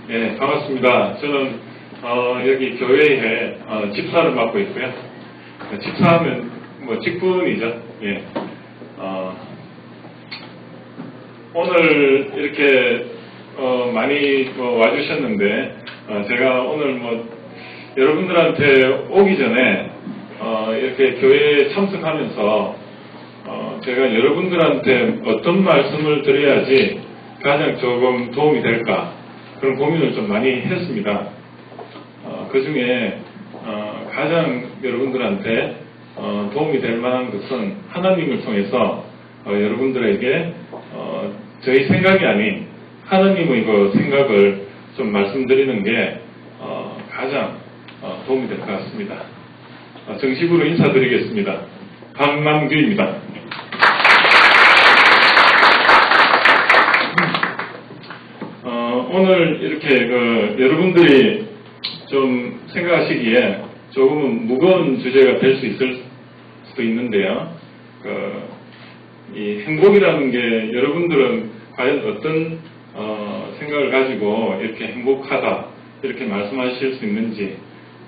네, 반갑습니다. 저는 여기 교회에 집사를 맡고 있고요. 집사하면 뭐 직분이죠. 예. 오늘 이렇게 많이 와주셨는데 제가 오늘 여러분들한테 오기 전에 이렇게 교회에 참석하면서 제가 여러분들한테 어떤 말씀을 드려야지 가장 조금 도움이 될까 그런 고민을 좀 많이 했습니다. 그 중에 가장 여러분들한테 도움이 될 만한 것은 하나님을 통해서 여러분들에게 저희 생각이 아닌 하나님의 그 생각을 좀 말씀드리는 게 가장 도움이 될 것 같습니다. 정식으로 인사드리겠습니다. 강남규입니다. 오늘 이렇게 여러분들이 좀 생각하시기에 조금은 무거운 주제가 될 수 있을 수도 있는데요. 이 행복이라는 게 여러분들은 과연 어떤 생각을 가지고 이렇게 행복하다 이렇게 말씀하실 수 있는지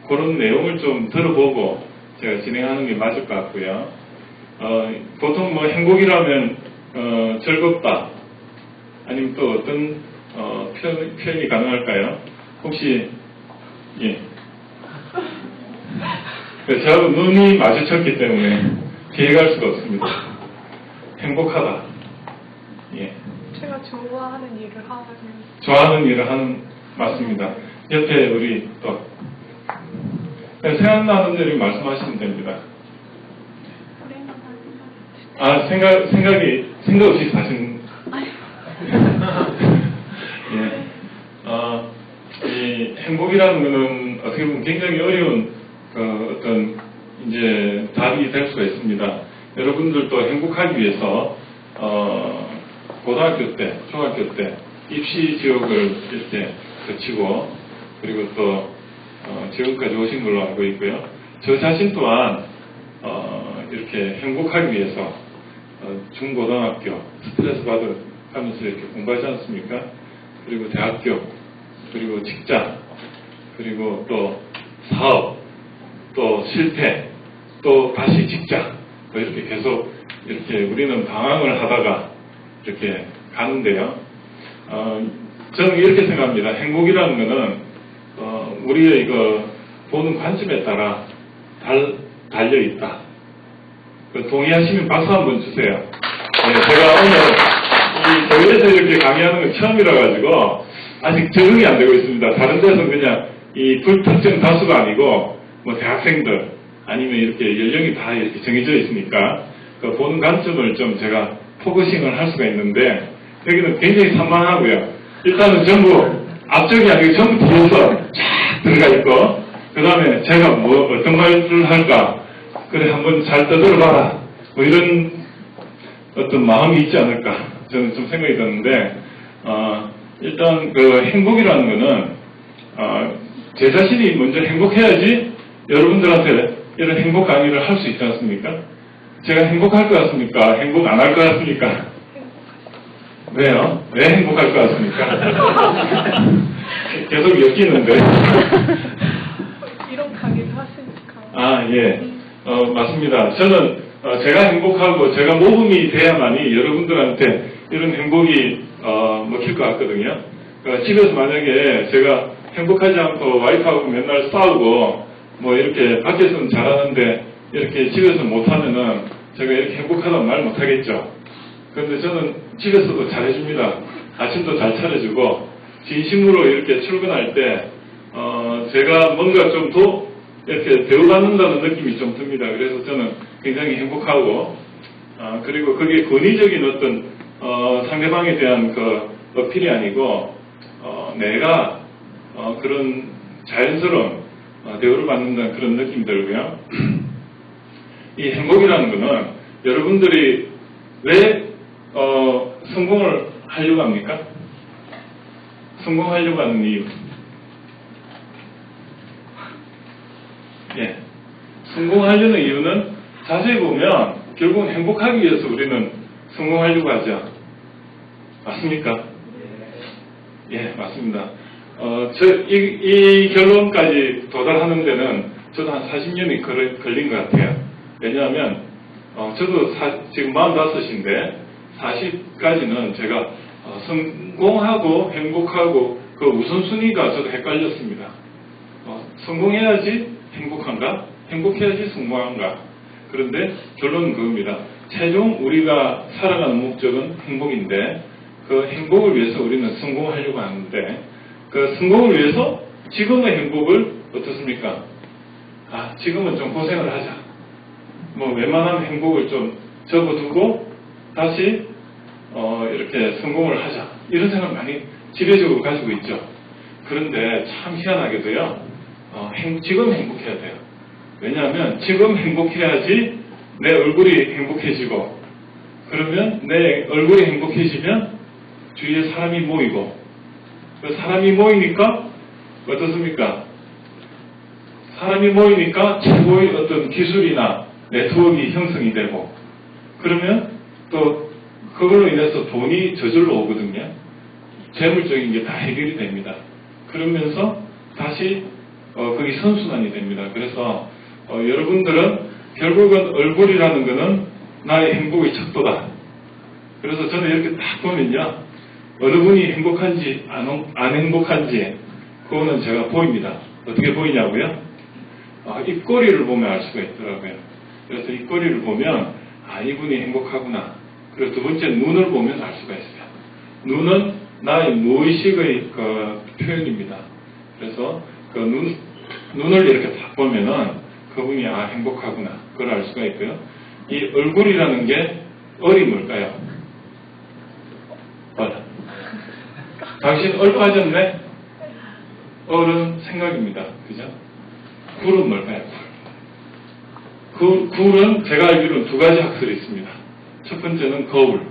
그런 내용을 좀 들어보고 제가 진행하는 게 맞을 것 같고요. 보통 행복이라면 즐겁다 아니면 또 어떤 표현이 가능할까요? 혹시 예. 저하고 눈이 마주쳤기 때문에 피해갈 수가 없습니다. 행복하다. 예. 제가 좋아하는 일을 하는. 좋아하는 일을 하는 맞습니다. 옆에 우리 또 생각나는 대로 말씀하시면 됩니다. 생각 없이 사신. 예. 이 행복이라는 것은 어떻게 보면 굉장히 어려운 어떤 이제 답이 될 수가 있습니다. 여러분들도 행복하기 위해서 고등학교 때, 중학교 때 입시 지옥을 이렇게 거치고 그리고 또 지금까지 오신 걸로 알고 있고요. 저 자신 또한 이렇게 행복하기 위해서 중고등학교 스트레스 받으면서 이렇게 공부하지 않습니까? 그리고 대학교, 그리고 직장, 그리고 또 사업, 또 실패, 또 다시 직장, 이렇게 계속 이렇게 우리는 방황을 하다가 이렇게 가는데요. 저는 이렇게 생각합니다. 행복이라는 것은 우리의 보는 관점에 따라 달려 있다. 동의하시면 박수 한번 주세요. 네, 제가 오늘 이 교회에서 이렇게 강의하는 건 처음이라 가지고 아직 적응이 안 되고 있습니다. 다른 데서는 그냥 이 불특정 다수가 아니고 대학생들 아니면 이렇게 연령이 다 이렇게 정해져 있으니까 보는 관점을 좀 제가 포커싱을 할 수가 있는데 여기는 굉장히 산만하고요. 일단은 전부 앞쪽이 아니고 전부 뒤에서 쫙 들어가 있고 그 다음에 제가 어떤 말을 할까 그래 한번 잘 떠들어봐라 이런 어떤 마음이 있지 않을까 저는 좀 생각이 드는데 일단 행복이라는 거는 제 자신이 먼저 행복해야지 여러분들한테 이런 행복 강의를 할 수 있지 않습니까? 제가 행복할 것 같습니까? 행복 안 할 것 같습니까? 왜요? 왜 행복할 것 같습니까? 계속 엮이는데. 이런 강의를 하시니까. 예. 맞습니다. 저는 제가 행복하고 제가 모범이 돼야만이 여러분들한테 이런 행복이 먹힐 것 같거든요. 집에서 만약에 제가 행복하지 않고 와이프하고 맨날 싸우고 이렇게 밖에서는 잘하는데 이렇게 집에서 못하면은 제가 이렇게 행복하다는 말 못하겠죠. 그런데 저는 집에서도 잘해줍니다. 아침도 잘 차려주고 진심으로 이렇게 출근할 때 제가 뭔가 좀 더 이렇게 대우받는다는 느낌이 좀 듭니다. 그래서 저는 굉장히 행복하고 그리고 그게 권위적인 어떤 상대방에 대한 어필이 아니고 내가 그런 자연스러운 대우를 받는다는 그런 느낌이 들고요. 이 행복이라는 것은 여러분들이 왜 성공을 하려고 합니까? 성공하려고 하는 이유. 예. 성공하려는 이유는 자세히 보면 결국은 행복하기 위해서 우리는 성공하려고 하죠. 맞습니까? 예, 맞습니다. 이 결론까지 도달하는 데는 저도 한 40년이 걸린 것 같아요. 왜냐하면, 저도 지금 45인데, 40까지는 제가 성공하고 행복하고 그 우선순위가 저도 헷갈렸습니다. 성공해야지 행복한가? 행복해야지 성공한가? 그런데 결론은 그겁니다. 최종 우리가 살아가는 목적은 행복인데 그 행복을 위해서 우리는 성공하려고 하는데 그 성공을 위해서 지금의 행복을 어떻습니까? 지금은 좀 고생을 하자. 웬만한 행복을 좀 접어두고 다시 이렇게 성공을 하자. 이런 생각 많이 지배적으로 가지고 있죠. 그런데 참 희한하게도요. 지금 행복해야 돼요. 왜냐하면 지금 행복해야지 내 얼굴이 행복해지고 그러면 내 얼굴이 행복해지면 주위에 사람이 모이고 그 사람이 모이니까 어떻습니까? 사람이 모이니까 최고의 어떤 기술이나 네트워크가 형성이 되고 그러면 또 그걸로 인해서 돈이 저절로 오거든요. 재물적인 게 다 해결이 됩니다. 그러면서 다시 그게 선순환이 됩니다. 그래서 여러분들은 결국은 얼굴이라는 것은 나의 행복의 척도다. 그래서 저는 이렇게 딱 보면요. 어느 분이 행복한지 안 행복한지 그거는 제가 보입니다. 어떻게 보이냐고요? 입꼬리를 보면 알 수가 있더라고요. 그래서 입꼬리를 보면 이분이 행복하구나. 그리고 두 번째 눈을 보면 알 수가 있어요. 눈은 나의 무의식의 그 표현입니다. 그래서 그 눈을 이렇게 딱 보면은 그분이 행복하구나. 그걸 알 수가 있고요. 이 얼굴이라는 게 얼이 뭘까요? 당신 얼 빠졌네? 얼은 생각입니다. 그죠? 굴은 뭘까요? 굴은 제가 알기로는 두 가지 학설이 있습니다. 첫 번째는 거울.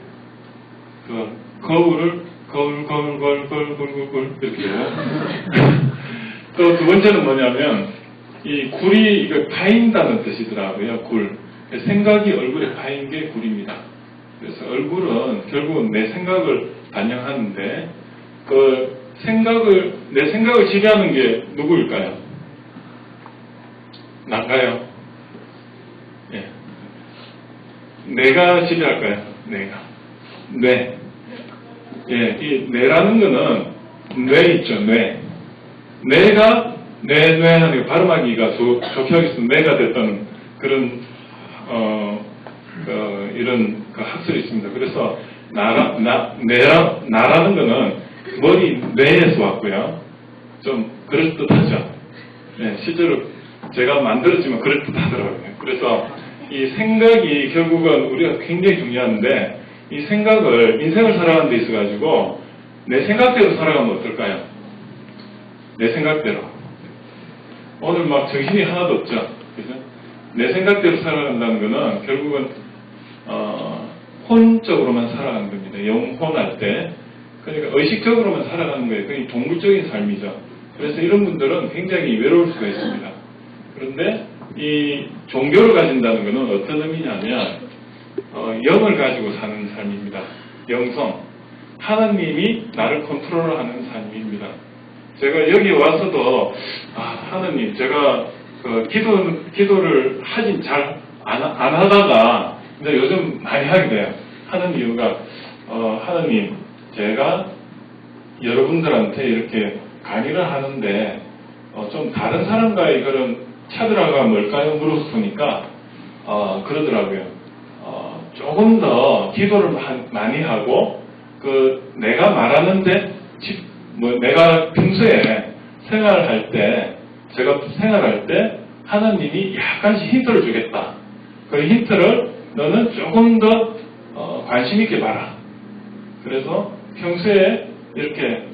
거울을 거울 이렇게 또 두 번째는 뭐냐면 이 굴이 이거 파인다는 뜻이더라고요. 굴. 생각이 얼굴에 파인 게 굴입니다. 그래서 얼굴은 결국은 내 생각을 반영하는데 내 생각을 지배하는 게 누구일까요? 난가요? 예. 내가 지배할까요? 내가. 뇌. 예, 이 뇌라는 거는 뇌 있죠, 뇌. 뇌가 뇌하는 게 발음하기가 좋게 하겠습니다. 뇌가 됐던 그런 이런 학설이 있습니다. 그래서 나라는 거는 머리 뇌에서 왔고요. 좀 그럴듯하죠. 네, 실제로 제가 만들었지만 그럴듯하더라고요. 그래서 이 생각이 결국은 우리가 굉장히 중요한데 이 생각을 인생을 살아가는 데 있어가지고 내 생각대로 살아가면 어떨까요? 내 생각대로. 오늘 막 정신이 하나도 없죠. 그래서 내 생각대로 살아간다는 거는 결국은 혼적으로만 살아가는 겁니다. 영혼할 때. 그러니까 의식적으로만 살아가는 거예요. 그게 동물적인 삶이죠. 그래서 이런 분들은 굉장히 외로울 수가 있습니다. 그런데 이 종교를 가진다는 것은 어떤 의미냐면 영을 가지고 사는 삶입니다. 영성. 하나님이 나를 컨트롤하는 삶입니다. 제가 여기 와서도 하나님 제가 기도를 하긴 잘 안 하다가 근데 요즘 많이 하게 돼요. 하는 이유가 하나님 제가 여러분들한테 이렇게 강의를 하는데 좀 다른 사람과의 그런 차별화가 뭘까요? 물어서 보니까 그러더라고요. 조금 더 기도를 많이 하고 내가 말하는데 내가 평소에 생활할 때 제가 생활할 때 하나님이 약간씩 힌트를 주겠다. 그 힌트를 너는 조금 더 관심 있게 봐라. 그래서 평소에 이렇게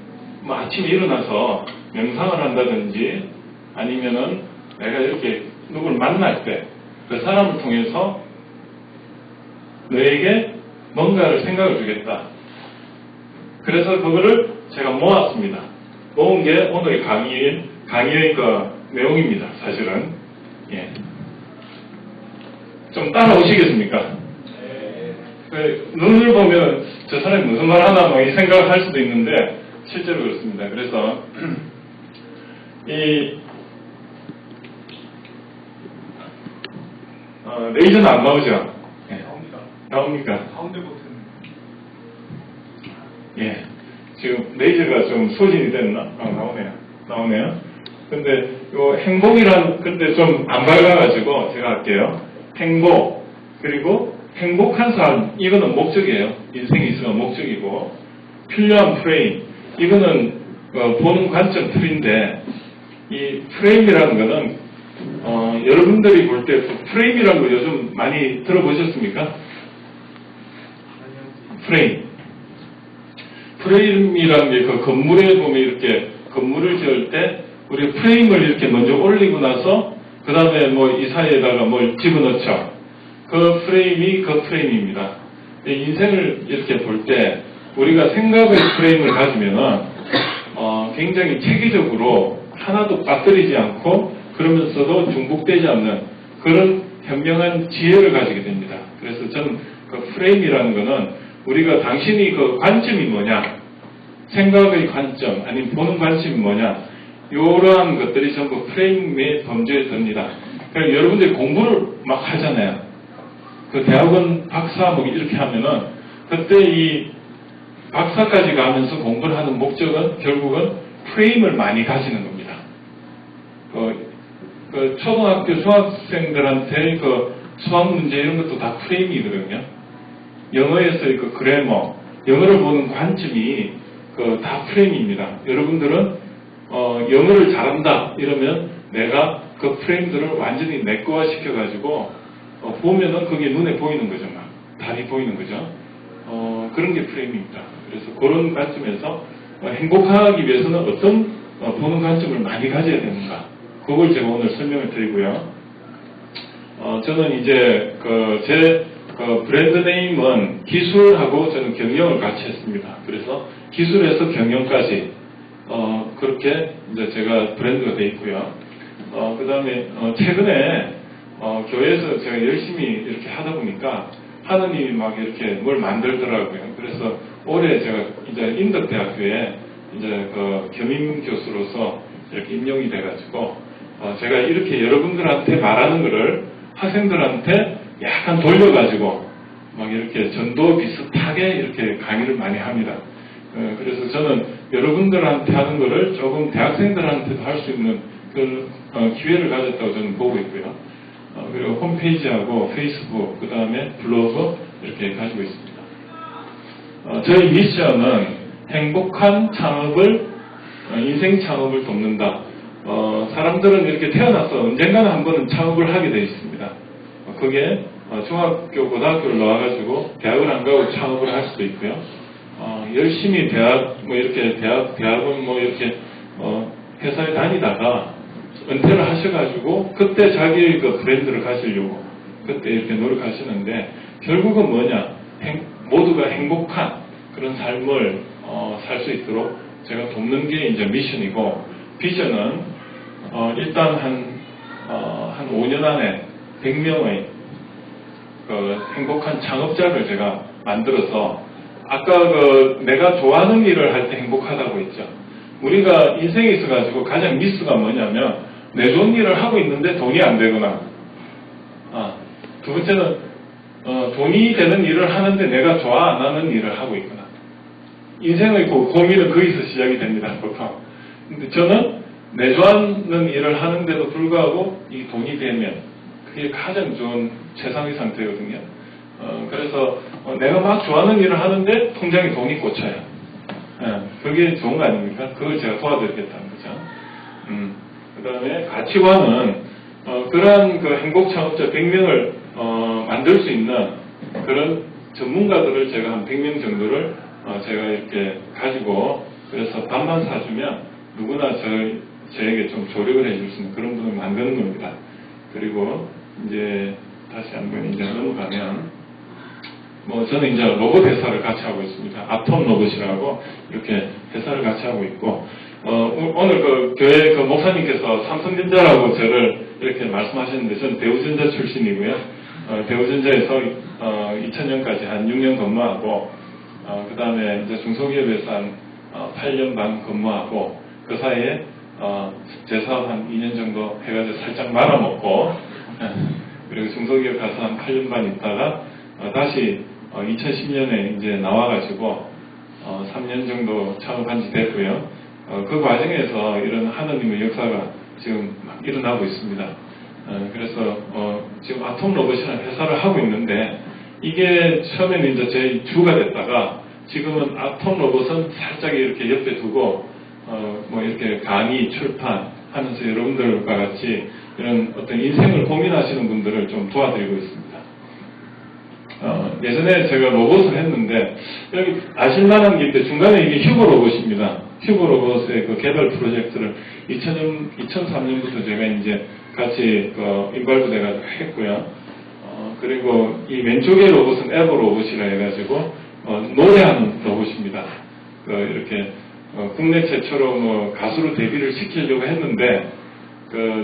아침에 일어나서 명상을 한다든지 아니면은 내가 이렇게 누구를 만날 때 그 사람을 통해서 너에게 뭔가를 생각을 주겠다. 그래서 그거를 제가 모았습니다. 모은 게 오늘 강의의 내용입니다. 사실은. 예. 좀 따라오시겠습니까? 눈을 보면 저 사람이 무슨 말 하나 이 생각을 할 수도 있는데 실제로 그렇습니다. 그래서 이 레이저는 안 나오죠? 예. 나옵니다. 나옵니까? 가운데 버튼. 예. 지금 레이저가 좀 소진이 됐나? 나오네요. 근데 요 행복이란 근데 좀 안 밝아가지고 제가 할게요. 행복 그리고 행복한 삶 이거는 목적이에요. 인생이 있으면 목적이고 필요한 프레임 이거는 보는 관점 틀인데 이 프레임이라는 거는 여러분들이 볼 때 프레임이라는 거 요즘 많이 들어보셨습니까? 프레임이라는 게 그 건물에 보면 이렇게 건물을 지을 때 우리 프레임을 이렇게 먼저 올리고 나서 그 다음에 뭐 이 사이에다가 뭘 집어넣죠. 그 프레임이 그 프레임입니다. 인생을 이렇게 볼 때 우리가 생각의 프레임을 가지면은 굉장히 체계적으로 하나도 빠뜨리지 않고 그러면서도 중복되지 않는 그런 현명한 지혜를 가지게 됩니다. 그래서 저는 그 프레임이라는 거는 우리가 당신이 그 관점이 뭐냐, 생각의 관점, 아니면 보는 관점이 뭐냐, 이러한 것들이 전부 프레임의 범죄에 듭니다. 그러니까 여러분들이 공부를 막 하잖아요. 그 대학원 박사 뭐 이렇게 하면은 그때 이 박사까지 가면서 공부를 하는 목적은 결국은 프레임을 많이 가지는 겁니다. 그 초등학교 중학생들한테 그 수학 문제 이런 것도 다 프레임이거든요. 영어에서의 그 그래머, 영어를 보는 관점이 그 다 프레임입니다. 여러분들은 영어를 잘한다 이러면 내가 그 프레임들을 완전히 내꺼화 시켜가지고 보면은 그게 눈에 보이는 거죠, 막 답이 보이는 거죠. 그런 게 프레임입니다. 그래서 그런 관점에서 행복하기 위해서는 어떤 보는 관점을 많이 가져야 되는가, 그걸 제가 오늘 설명을 드리고요. 저는 이제 제 브랜드 네임은 기술하고 저는 경영을 같이 했습니다. 그래서 기술에서 경영까지 그렇게 이제 제가 브랜드가 돼 있고요. 그 다음에 최근에 교회에서 제가 열심히 이렇게 하다 보니까 하느님이 막 이렇게 뭘 만들더라고요. 그래서 올해 제가 이제 인덕대학교에 이제 겸임 교수로서 이렇게 임용이 돼가지고 제가 이렇게 여러분들한테 말하는 거를 학생들한테 약간 돌려가지고 막 이렇게 전도 비슷하게 이렇게 강의를 많이 합니다. 그래서 저는 여러분들한테 하는 거를 조금 대학생들한테도 할 수 있는 그 기회를 가졌다고 저는 보고 있고요. 그리고 홈페이지하고 페이스북, 그 다음에 블로그 이렇게 가지고 있습니다. 저희 미션은 행복한 창업을, 인생 창업을 돕는다. 사람들은 이렇게 태어나서 언젠가는 한 번은 창업을 하게 되어 있습니다. 그게 중학교, 고등학교를 나와가지고 대학을 안 가고 창업을 할 수도 있고요. 열심히 대학원 뭐 이렇게 회사에 다니다가 은퇴를 하셔가지고 그때 자기의 그 브랜드를 가지려고 그때 이렇게 노력하시는데 결국은 뭐냐, 모두가 행복한 그런 삶을 살 수 있도록 제가 돕는 게 이제 미션이고, 비전은 일단 한 5년 안에 100명의 그 행복한 창업자를 제가 만들어서, 아까 내가 좋아하는 일을 할 때 행복하다고 했죠. 우리가 인생에 있어가지고 가장 미스가 뭐냐면 내 좋은 일을 하고 있는데 돈이 안 되거나, 두 번째는 돈이 되는 일을 하는데 내가 좋아 안 하는 일을 하고 있거나. 인생의 고민은 거기서 시작이 됩니다, 보통. 근데 저는 내 좋아하는 일을 하는데도 불구하고 이 돈이 되면 그게 가장 좋은 최상의 상태거든요. 그래서 내가 막 좋아하는 일을 하는데 통장에 돈이 꽂혀요. 그게 좋은 거 아닙니까? 그걸 제가 도와드리겠다는 거죠. 그 다음에 가치관은 그러한 그 행복 창업자 100명을 만들 수 있는 그런 전문가들을 제가 한 100명 정도를 제가 이렇게 가지고, 그래서 밥만 사주면 누구나 저에게 좀 조력을 해줄 수 있는 그런 분을 만드는 겁니다. 그리고 이제 다시 한번 이제 넘어가면, 저는 이제 로봇 회사를 같이 하고 있습니다. 아톰 로봇이라고 이렇게 회사를 같이 하고 있고, 오늘 그 교회 그 목사님께서 삼성전자라고 저를 이렇게 말씀하셨는데, 저는 대우전자 출신이고요. 대우전자에서 2000년까지 한 6년 근무하고, 그 다음에 이제 중소기업에서 한 8년 반 근무하고, 그 사이에 재사업 한 2년 정도 해가지고 살짝 말아먹고, 그리고 중소기업 가서 한 8년 반 있다가, 다시 2010년에 이제 나와가지고, 3년 정도 창업한 지 됐고요. 그 과정에서 이런 하느님의 역사가 지금 막 일어나고 있습니다. 그래서 지금 아톰 로봇이라는 회사를 하고 있는데, 이게 처음에는 이제 제 주가 됐다가 지금은 아톰 로봇은 살짝 이렇게 옆에 두고 뭐 이렇게 강의 출판하면서 여러분들과 같이 이런 어떤 인생을 고민하시는 분들을 좀 도와드리고 있습니다. 예전에 제가 로봇을 했는데 여기 아실만한 게 있는데 중간에 이게 휴거 로봇입니다. 휴거 로봇의 그 개발 프로젝트를 2003년부터 제가 이제 같이 인발부 돼가지고 했고요. 그리고 이 왼쪽의 로봇은 에버 로봇이라 해가지고 노래하는 로봇입니다. 이렇게 국내 최초로 뭐 가수로 데뷔를 시키려고 했는데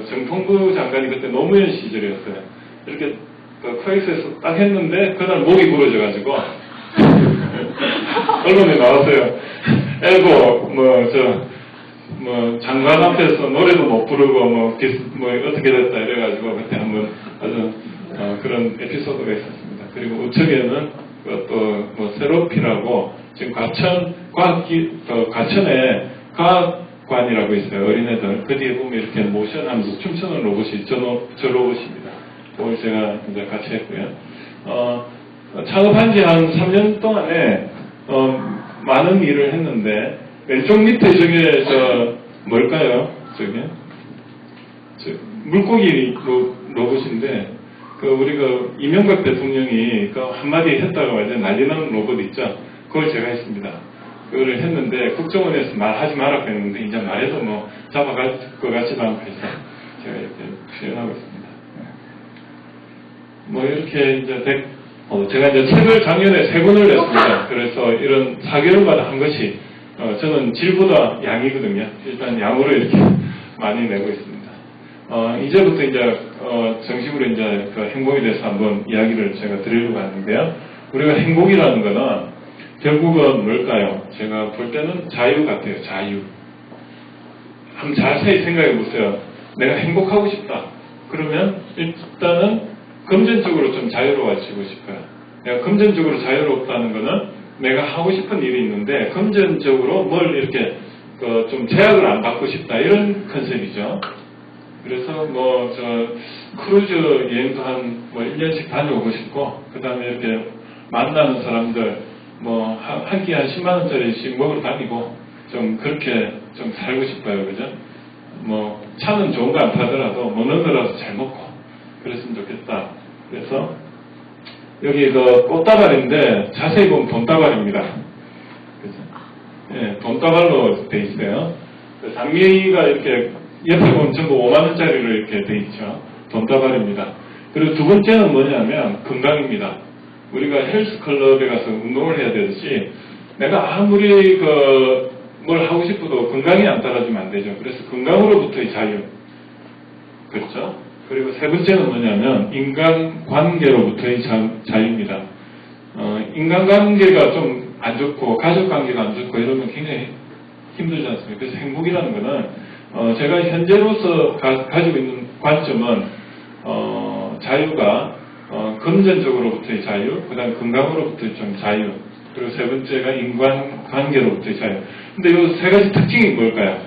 정통부 장관이 그때 노무현 시절이었어요. 이렇게 코엑스에서 딱 했는데 그날 목이 부러져가지고 언론에 나왔어요. 에버 장관 앞에서 노래도 못 부르고 뭐 어떻게 됐다 이래가지고 그때 한번 아주 그런 에피소드가 있었습니다. 그리고 우측에는 또 세로피라고 지금 과천에 과학관이라고 있어요. 어린애들. 그 뒤에 보면 이렇게 모션하면서 춤추는 로봇이 저 로봇입니다. 그걸 제가 이제 같이 했고요. 창업한 지 한 3년 동안에 많은 일을 했는데 왼쪽 밑에 저게 뭘까요? 저게 물고기 로봇인데 우리가 이명박 대통령이 한마디 했다가 완전 난리 나는 로봇 있죠? 그걸 제가 했습니다. 그거를 했는데 국정원에서 말하지 말라고 했는데 이제 말해도 뭐 잡아갈 것 같지도 않고 해서 제가 이렇게 표현하고 있습니다. 뭐 이렇게 이제 제가 이제 책을 작년에 3권을 냈습니다. 그래서 이런 4개월마다 한 것이 저는 질보다 양이거든요. 일단 양으로 이렇게 많이 내고 있습니다. 이제부터 이제 정식으로 이제 그 행복에 대해서 한번 이야기를 제가 드리려고 하는데요. 우리가 행복이라는 거는 결국은 뭘까요? 제가 볼 때는 자유 같아요. 자유. 한번 자세히 생각해 보세요. 내가 행복하고 싶다. 그러면 일단은 금전적으로 좀 자유로워지고 싶어요. 내가 금전적으로 자유롭다는 거는 내가 하고 싶은 일이 있는데 금전적으로 뭘 이렇게 좀 제약을 안 받고 싶다. 이런 컨셉이죠. 그래서 크루즈 여행도 한 1년씩 다녀오고 싶고, 그 다음에 이렇게 만나는 사람들, 한 끼 한 10만원짜리씩 먹으러 다니고, 좀 그렇게 좀 살고 싶어요. 그죠? 차는 좋은 거 안 타더라도, 먹는 거라도 잘 먹고, 그랬으면 좋겠다. 그래서, 여기 꽃다발인데, 자세히 보면 돈다발입니다. 그죠? 예, 돈다발로 돼 있어요. 장미가 이렇게 옆에 보면 전부 5만원짜리로 이렇게 돼 있죠. 돈다발입니다. 그리고 두 번째는 뭐냐면 건강입니다. 우리가 헬스클럽에 가서 운동을 해야 되듯이 내가 아무리 뭘 하고 싶어도 건강이 안 따라주면 안 되죠. 그래서 건강으로부터의 자유. 그렇죠? 그리고 세 번째는 뭐냐면 인간관계로부터의 자유입니다. 인간관계가 좀 안 좋고 가족관계가 안 좋고 이러면 굉장히 힘들지 않습니까? 그래서 행복이라는 거는 제가 현재로서 가지고 있는 관점은 자유가 금전적으로부터의 자유, 그 다음 건강으로부터의 좀 자유, 그리고 세 번째가 인간관계로부터의 자유. 근데 이 세 가지 특징이 뭘까요?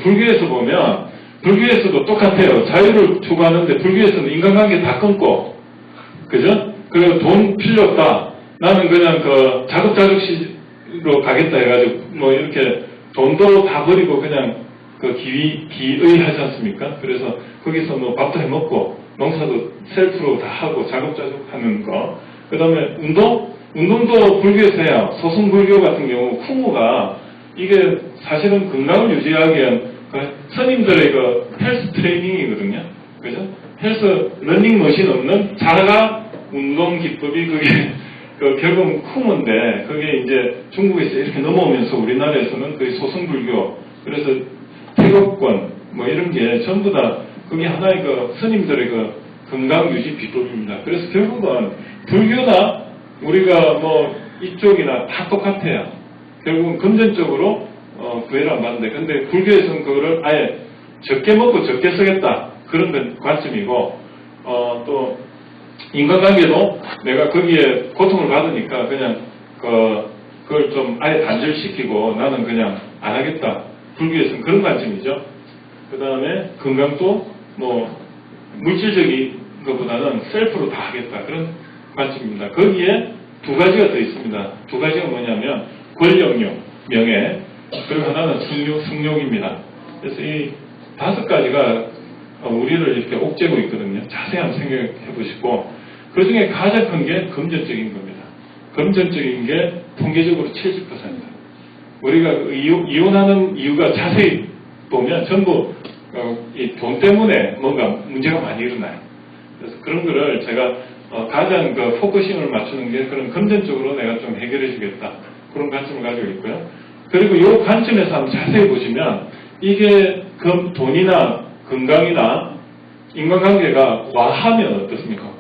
불교에서 보면 불교에서도 똑같아요. 자유를 추구하는데 불교에서는 인간관계 다 끊고, 그죠? 그리고 돈 필요 없다. 나는 그냥 자급자족시로 가겠다 해가지고 이렇게 돈도 다 버리고 그냥 기의하지 않습니까? 그래서 거기서 밥도 해 먹고 농사도 셀프로 다 하고 자급자족하는 거. 그 다음에 운동도 불교에서 해야 소승불교 같은 경우 쿠무가 이게 사실은 건강을 유지하기 위한 스님들의 헬스 트레이닝이거든요. 그죠? 헬스 러닝머신 없는 자가 운동 기법이 그게 결국은 쿠무인데 그게 이제 중국에서 이렇게 넘어오면서 우리나라에서는 거의 소승불교, 그래서 태극권 이런 게 전부 다 그게 하나의 스님들의 건강 유지 비법입니다. 그래서 결국은 불교나 우리가 이쪽이나 다 똑같아요. 결국은 금전적으로 구애를 안 받는데, 근데 불교에서는 그거를 아예 적게 먹고 적게 쓰겠다. 그런 관점이고, 또, 인간관계도 내가 거기에 고통을 받으니까 그냥, 그걸 좀 아예 단절시키고 나는 그냥 안 하겠다. 불교에서는 그런 관점이죠. 그 다음에 건강도 뭐, 물질적인 것보다는 셀프로 다 하겠다. 그런 관점입니다. 거기에 두 가지가 더 있습니다. 두 가지가 뭐냐면, 권력욕, 명예, 그리고 하나는 승욕입니다. 그래서 이 다섯 가지가 우리를 이렇게 옥죄고 있거든요. 자세히 한번 생각해 보시고, 그 중에 가장 큰 게 금전적인 겁니다. 금전적인 게 통계적으로 70%. 우리가 이혼하는 이유가 자세히 보면 전부 이 돈 때문에 뭔가 문제가 많이 일어나요. 그래서 그런 거를 제가 가장 포커싱을 맞추는 게 그런 금전적으로 내가 좀 해결해 주겠다. 그런 관점을 가지고 있고요. 그리고 이 관점에서 한번 자세히 보시면 이게 돈이나 건강이나 인간관계가 과하면 어떻습니까?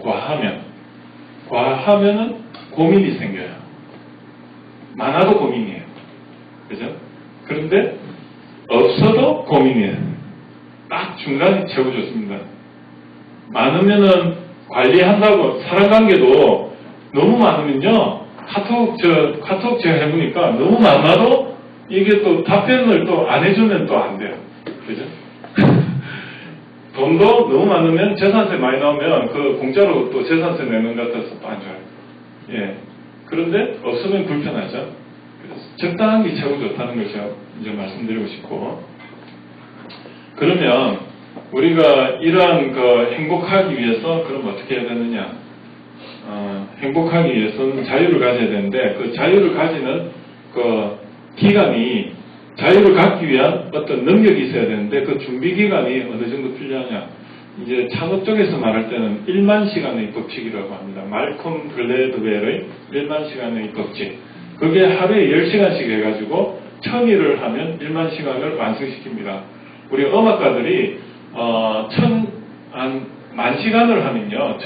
과하면은 고민이 생겨요. 많아도 고민이에요. 그죠? 그런데 없어도 고민이에요. 딱 중간이 최고 좋습니다. 많으면은 관리한다고 사람관계도 너무 많으면요. 카톡 제가 해보니까 너무 많아도 이게 또 답변을 또 안 해주면 또 안 돼요. 그죠? 돈도 너무 많으면 재산세 많이 나오면 그 공짜로 또 재산세 내는 것 같아서 또 안 좋아요. 예. 그런데 없으면 불편하죠. 그래서 적당한 게 최고 좋다는 걸 제가 이제 말씀드리고 싶고. 그러면 우리가 이러한 행복하기 위해서 그럼 어떻게 해야 되느냐? 행복하기 위해서는 자유를 가져야 되는데 그 자유를 가지는 그 기간이 자유를 갖기 위한 어떤 능력이 있어야 되는데 그 준비 기간이 어느 정도 필요하냐? 이제 창업 쪽에서 말할 때는 1만 시간의 법칙이라고 합니다. 말콤 글래드웰의 1만 시간의 법칙. 그게 하루에 10시간씩 해가지고 1000일을 하면 1만 시간을 완성시킵니다. 우리 음악가들이 한 10,000시간을 하면요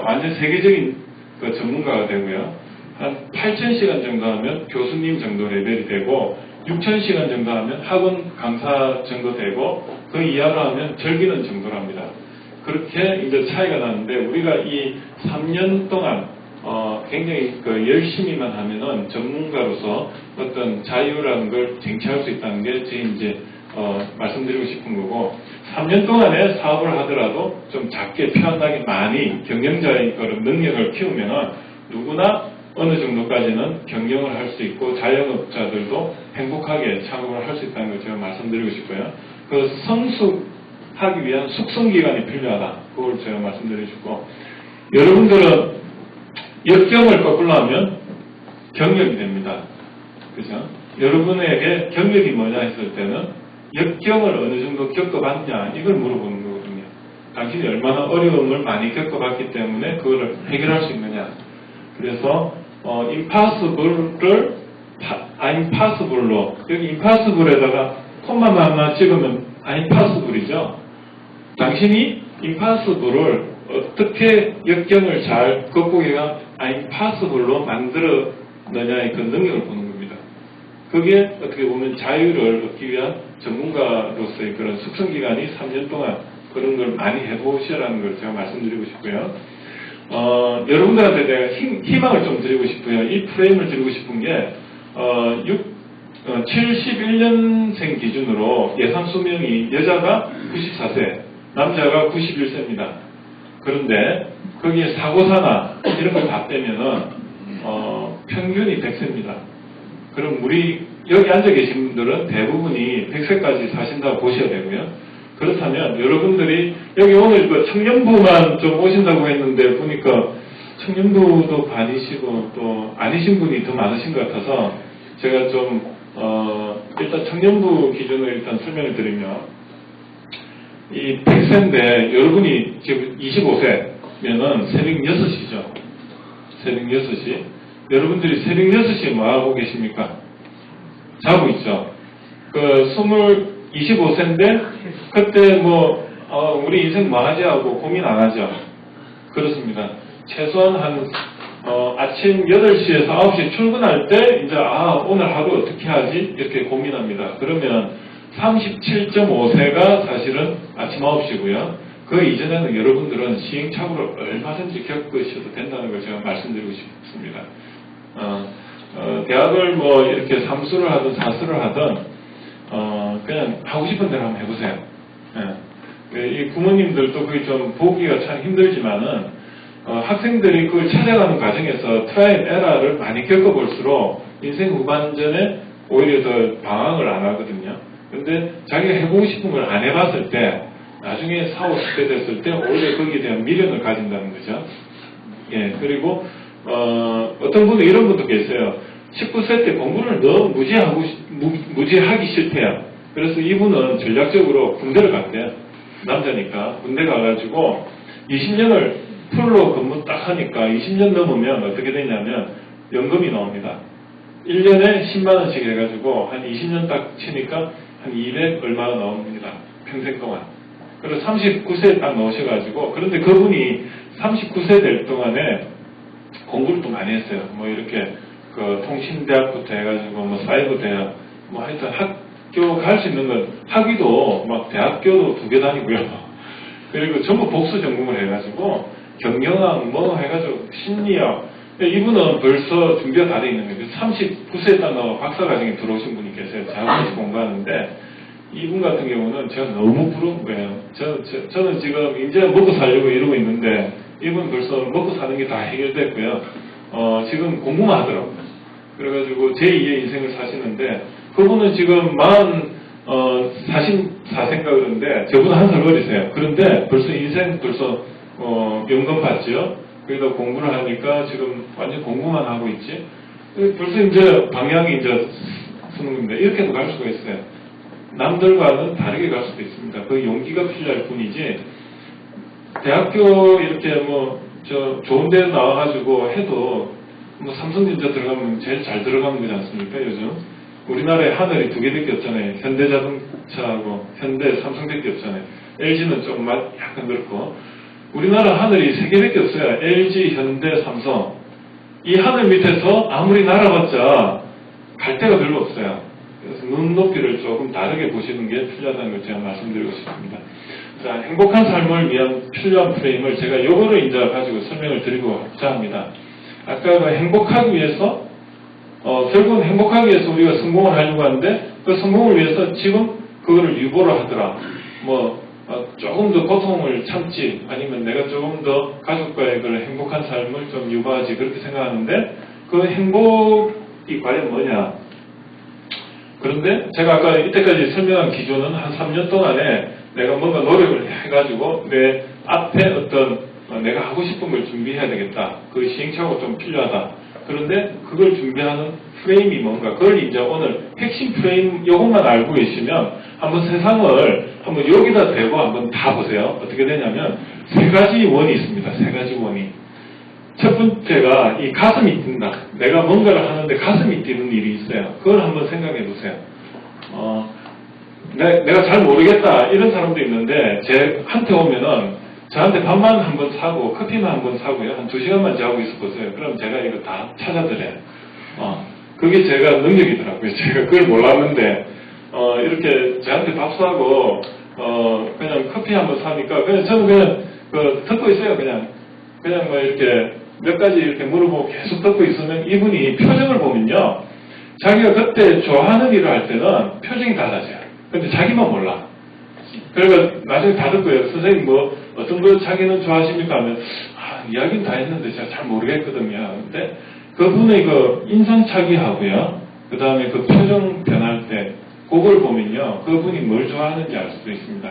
완전 세계적인 그 전문가가 되고요. 한 8,000시간 정도 하면 교수님 정도 레벨이 되고 6,000시간 정도 하면 학원 강사 정도 되고 그 이하로 하면 즐기는 정도랍니다. 그렇게 이제 차이가 나는데 우리가 이 3년 동안 굉장히 열심히만 하면은 전문가로서 어떤 자유라는 걸 쟁취할 수 있다는 게 제 이제 말씀드리고 싶은 거고 3년 동안에 사업을 하더라도 좀 작게 편하게 많이 경영자의 그런 능력을 키우면은 누구나 어느 정도까지는 경영을 할 수 있고 자영업자들도 행복하게 창업을 할 수 있다는 걸 제가 말씀드리고 싶고요. 그 성숙하기 위한 숙성기간이 필요하다. 그걸 제가 말씀드리고 싶고 여러분들은 역경을 거꾸로 하면 경력이 됩니다. 그죠? 여러분에게 경력이 뭐냐 했을 때는 역경을 어느 정도 겪어봤냐 이걸 물어보는 거거든요. 당신이 얼마나 어려움을 많이 겪어봤기 때문에 그거를 해결할 수 있느냐. 그래서 impossible를 impossible로 여기 impossible에다가 콤마 하나 찍으면 impossible이죠. 당신이 impossible을 어떻게 역경을 잘 극복해가 impossible로 만들어내냐의 그 능력을 보는 겁니다. 그게 어떻게 보면 자유를 얻기 위한 전문가로서의 그런 숙성기간이 3년 동안 그런 걸 많이 해보시라는 걸 제가 말씀드리고 싶고요. 여러분들한테 내가 희망을 좀 드리고 싶고요. 이 프레임을 드리고 싶은 게 71년생 기준으로 예상 수명이 여자가 94세, 남자가 91세입니다. 그런데 거기에 사고사나 이런 걸 다 빼면은 평균이 100세입니다. 그럼 우리 여기 앉아 계신 분들은 대부분이 100세까지 사신다고 보셔야 되고요. 그렇다면 여러분들이 여기 오늘 청년부만 좀 오신다고 했는데 보니까 청년부도 반이시고 또 아니신 분이 더 많으신 것 같아서 제가 좀 일단 청년부 기준으로 일단 설명을 드리면 이 100세인데 여러분이 지금 25세면은 새벽 6시죠. 새벽 6시. 여러분들이 새벽 6시에 뭐 하고 계십니까? 자고 있죠. 25세인데 그때 우리 인생 뭐 하지 하고 고민 안 하죠. 그렇습니다. 최소한 한 아침 8시에서 9시 출근할 때 이제 오늘 하루 어떻게 하지? 이렇게 고민합니다. 그러면 37.5세가 사실은 아침 9시고요. 그 이전에는 여러분들은 시행착오를 얼마든지 겪으셔도 된다는 걸 제가 말씀드리고 싶습니다. 대학을 뭐 이렇게 삼수를 하든 사수를 하든 그냥 하고 싶은 대로 한번 해보세요. 이 부모님들도 그게 좀 보기가 참 힘들지만은 학생들이 그걸 찾아가는 과정에서 트라이앤 에러를 많이 겪어볼수록 인생 후반전에 오히려 더 방황을 안 하거든요. 근데 자기가 해보고 싶은 걸 안 해봤을 때 나중에 40, 50대 됐을 때 오히려 거기에 대한 미련을 가진다는 거죠. 예, 그리고 어떤 분은 이런 분도 계세요. 19세 때 공부를 너무 무지하기 싫대요. 그래서 이분은 전략적으로 군대를 갔대요. 남자니까 군대 가가지고 20년을 풀로 근무 딱 하니까 20년 넘으면 어떻게 되냐면 연금이 나옵니다. 1년에 10만 원씩 해가지고 한 20년 딱 치니까 한 200 얼마가 나옵니다. 평생 동안. 그래서 39세에 딱 넣으셔가지고 그런데 그분이 39세 될 동안에 공부를 또 많이 했어요. 뭐 이렇게 그 통신대학부터 해가지고 뭐 사이버 대학 뭐 하여튼 학교 갈 수 있는 건 학위도 막 대학교도 2개 다니고요. 그리고 전부 복수 전공을 해가지고 경영학 뭐 해가지고 심리학 이분은 벌써 준비가 다 돼 있는 거예요. 39세에 딱 나와 박사과정에 들어오신 분이 계세요. 자본에서 공부하는데 이분 같은 경우는 제가 너무 부러운 거예요. 저는 지금 이제 먹고 살려고 이러고 있는데 이분 벌써 먹고 사는 게 다 해결됐고요. 지금 공부만 하더라고요. 그래가지고 제2의 인생을 사시는데 그분은 지금 44세인가 그런데 저보다 한 살 어리세요. 그런데 벌써 인생 벌써 연금 받죠. 거기다 공부를 하니까 지금 완전 공부만 하고 있지. 벌써 이제 방향이 이제 서는 겁니다. 이렇게도 갈 수가 있어요. 남들과는 다르게 갈 수도 있습니다. 그 용기가 필요할 뿐이지. 대학교 이렇게 뭐 좋은 데 나와가지고 해도 뭐 삼성전자 들어가면 제일 잘 들어가는 거지 않습니까 요즘? 우리나라에 하늘이 2개밖에 없잖아요. 현대자동차하고 현대 삼성밖에 없잖아요. LG는 좀 약간 그렇고 우리나라 하늘이 3개밖에 없어요. LG, 현대, 삼성. 이 하늘 밑에서 아무리 날아봤자 갈 데가 별로 없어요. 그래서 눈높이를 조금 다르게 보시는 게 필요하다는 걸 제가 말씀드리고 싶습니다. 자, 행복한 삶을 위한 필요한 프레임을 제가 요거를 이제 가지고 설명을 드리고자 합니다. 아까 그 행복하기 위해서 결국은 행복하기 위해서 우리가 성공을 하려고 하는데 그 성공을 위해서 지금 그거를 유보를 하더라. 뭐 조금 더 고통을 참지 아니면 내가 조금 더 가족과의 그런 행복한 삶을 좀 유보하지 그렇게 생각하는데 그 행복이 과연 뭐냐. 그런데 제가 아까 이때까지 설명한 기준은 한 3년 동안에 내가 뭔가 노력을 해가지고 내 앞에 어떤 내가 하고 싶은 걸 준비해야 되겠다. 그 시행착오가 좀 필요하다. 그런데 그걸 준비하는 프레임이 뭔가 그걸 이제 오늘 핵심 프레임 이것만 알고 계시면 한번 세상을 한번 여기다 대고 한번 다 보세요. 어떻게 되냐면 3가지 원이 있습니다. 3가지 원이. 첫 번째가 이 가슴이 뛴다. 내가 뭔가를 하는데 가슴이 뛰는 일이 있어요. 그걸 한번 생각해 보세요. 내가 잘 모르겠다 이런 사람도 있는데 제한테 오면은 저한테 밥만 한번 사고 커피만 한번 사고요. 한 2시간만 자고 있어 보세요. 그럼 제가 이거 다 찾아드려요. 그게 제가 능력이더라고요. 제가 그걸 몰랐는데 이렇게 저한테 밥 사고 그냥 커피 한번 사니까 그냥 저는 그냥 듣고 있어요. 그냥 뭐 이렇게 몇 가지 이렇게 물어보고 계속 듣고 있으면 이분이 표정을 보면요. 자기가 그때 좋아하는 일을 할 때는 표정이 달라져요. 근데 자기만 몰라. 그러니까 나중에 다 듣고요. 선생님 뭐 어떤 거 자기는 좋아하십니까 하면 이야기는 다 했는데 제가 잘 모르겠거든요. 근데 그분의 그 인상착의하고요. 그 다음에 그 표정 변할 때 그걸 보면요. 그분이 뭘 좋아하는지 알 수도 있습니다.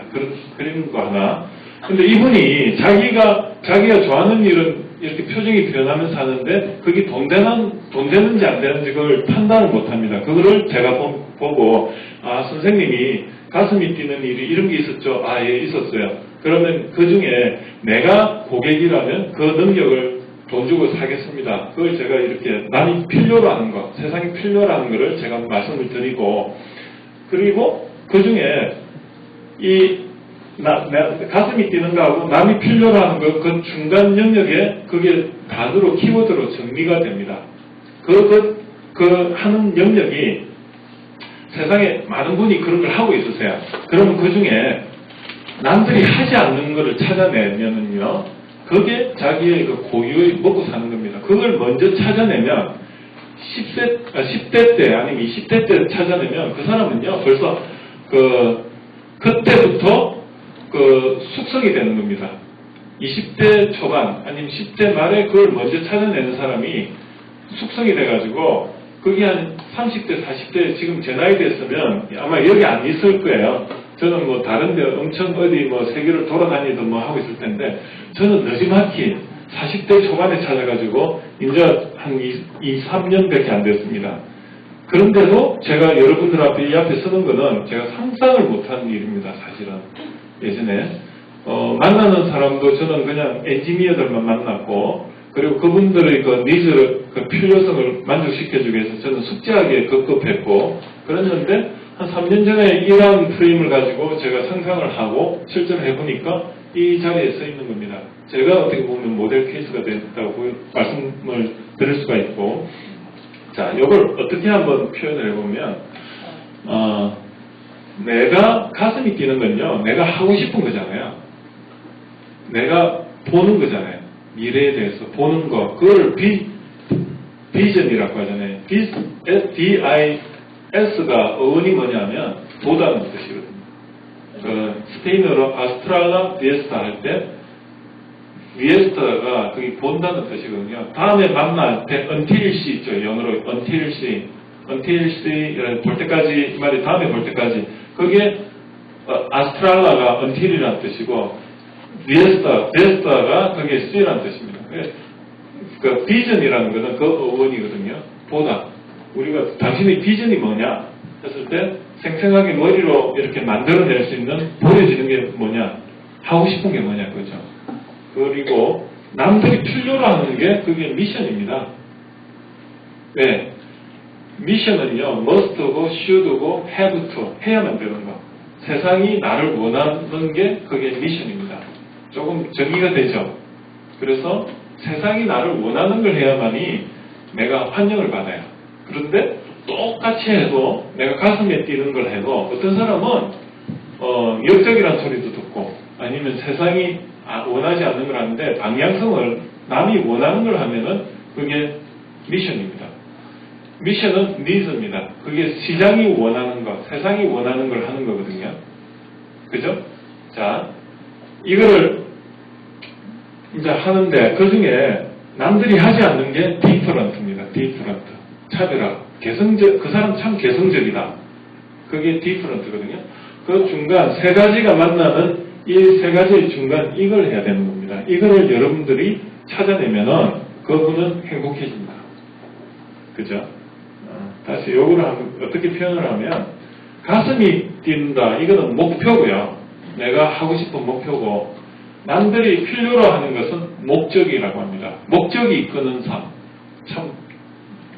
그런 거 하나. 근데 이분이 자기가 좋아하는 일은 이렇게 표정이 변하면서 하는데 그게 돈 되는지 안 되는지 그걸 판단을 못 합니다. 그거를 제가 보고 선생님이 가슴이 뛰는 일이 이런 게 있었죠. 예, 있었어요. 그러면 그 중에 내가 고객이라면 그 능력을 돈 주고 사겠습니다. 그걸 제가 이렇게 남이 필요로 하는 거, 세상이 필요로 하는 거를 제가 말씀을 드리고 그리고 그 중에 이 가슴이 뛰는 거하고 남이 필요로 하는 거, 그 중간 영역에 그게 단어로, 키워드로 정리가 됩니다. 그 하는 영역이 세상에 많은 분이 그런 걸 하고 있으세요. 그러면 그 중에 남들이 하지 않는 것을 찾아내면은요, 그게 자기의 그 고유의 먹고 사는 겁니다. 그걸 먼저 찾아내면 10대 때 아니면 20대 때 찾아내면 그 사람은요, 벌써 그때부터 숙성이 되는 겁니다. 20대 초반 아니면 10대 말에 그걸 먼저 찾아내는 사람이 숙성이 돼가지고 그게 한 30대, 40대 지금 제 나이 됐으면 아마 여기 안 있을 거예요. 저는 뭐 다른데 엄청 어디 뭐 세계를 돌아다니든 뭐 하고 있을 텐데 저는 늦지막히 40대 초반에 찾아가지고 이제 한 2, 3년밖에 안 됐습니다. 그런데도 제가 여러분들 앞에 이 앞에 서는 거는 제가 상상을 못한 일입니다. 사실은 예전에 만나는 사람도 저는 그냥 엔지니어들만 만났고 그리고 그분들의 그 니즈를 그 필요성을 만족시켜주기 위해서 저는 숙제하게 급급했고 그랬는데 한 3년 전에 이러한 프레임을 가지고 제가 상상을 하고 실전을 해보니까 이 자리에 서 있는 겁니다. 제가 어떻게 보면 모델 케이스가 됐다고 말씀을 드릴 수가 있고 자, 이걸 어떻게 한번 표현을 해보면 내가 가슴이 뛰는 건요 내가 하고 싶은 거잖아요. 내가 보는 거잖아요. 미래에 대해서 보는 거 그걸 비전이라고 하잖아요. DIS가 어원이 뭐냐면 보다는 뜻이거든요. 그 스페인어로 아스트랄라 비에스타 할 때 비에스타가 그게 본다는 뜻이거든요. 다음에 만날 때 until see 있죠. 영어로 until see 볼 때까지 이 말이 다음에 볼 때까지 그게 아스트랄라가 until이라는 뜻이고 비에스타가 그게 see라는 뜻입니다. 그 비전이라는 것은 그 어원이거든요. 보다 우리가 당신의 비전이 뭐냐 했을 때 생생하게 머리로 이렇게 만들어낼 수 있는 보여지는 게 뭐냐 하고 싶은 게 뭐냐 그죠. 그리고 남들이 필요로 하는 게 그게 미션입니다. 네. 미션은요 must고 should고 have to 해야만 되는 거. 세상이 나를 원하는 게 그게 미션입니다. 조금 정리가 되죠. 그래서 세상이 나를 원하는 걸 해야만이 내가 환영을 받아요. 그런데 똑같이 해도 내가 가슴에 뛰는 걸 해도 어떤 사람은 역적이라는 소리도 듣고 아니면 세상이 원하지 않는 걸 하는데 방향성을 남이 원하는 걸 하면은 그게 미션입니다. 미션은 니즈입니다. 그게 시장이 원하는 것, 세상이 원하는 걸 하는 거거든요. 그죠? 자, 이거를 이제 하는데 그 중에 남들이 하지 않는 게 디퍼런트입니다. 디퍼런트. 차별화. 개성적, 그 사람 참 개성적이다. 그게 디퍼런트거든요. 그 중간 세 가지가 만나는 이 세 가지의 중간 이걸 해야 되는 겁니다. 이거를 여러분들이 찾아내면은 그분은 행복해진다. 그죠? 다시 요거를 어떻게 표현을 하면 가슴이 뛴다. 이거는 목표고요. 내가 하고 싶은 목표고 남들이 필요로 하는 것은 목적이라고 합니다. 목적이 이끄는 삶. 참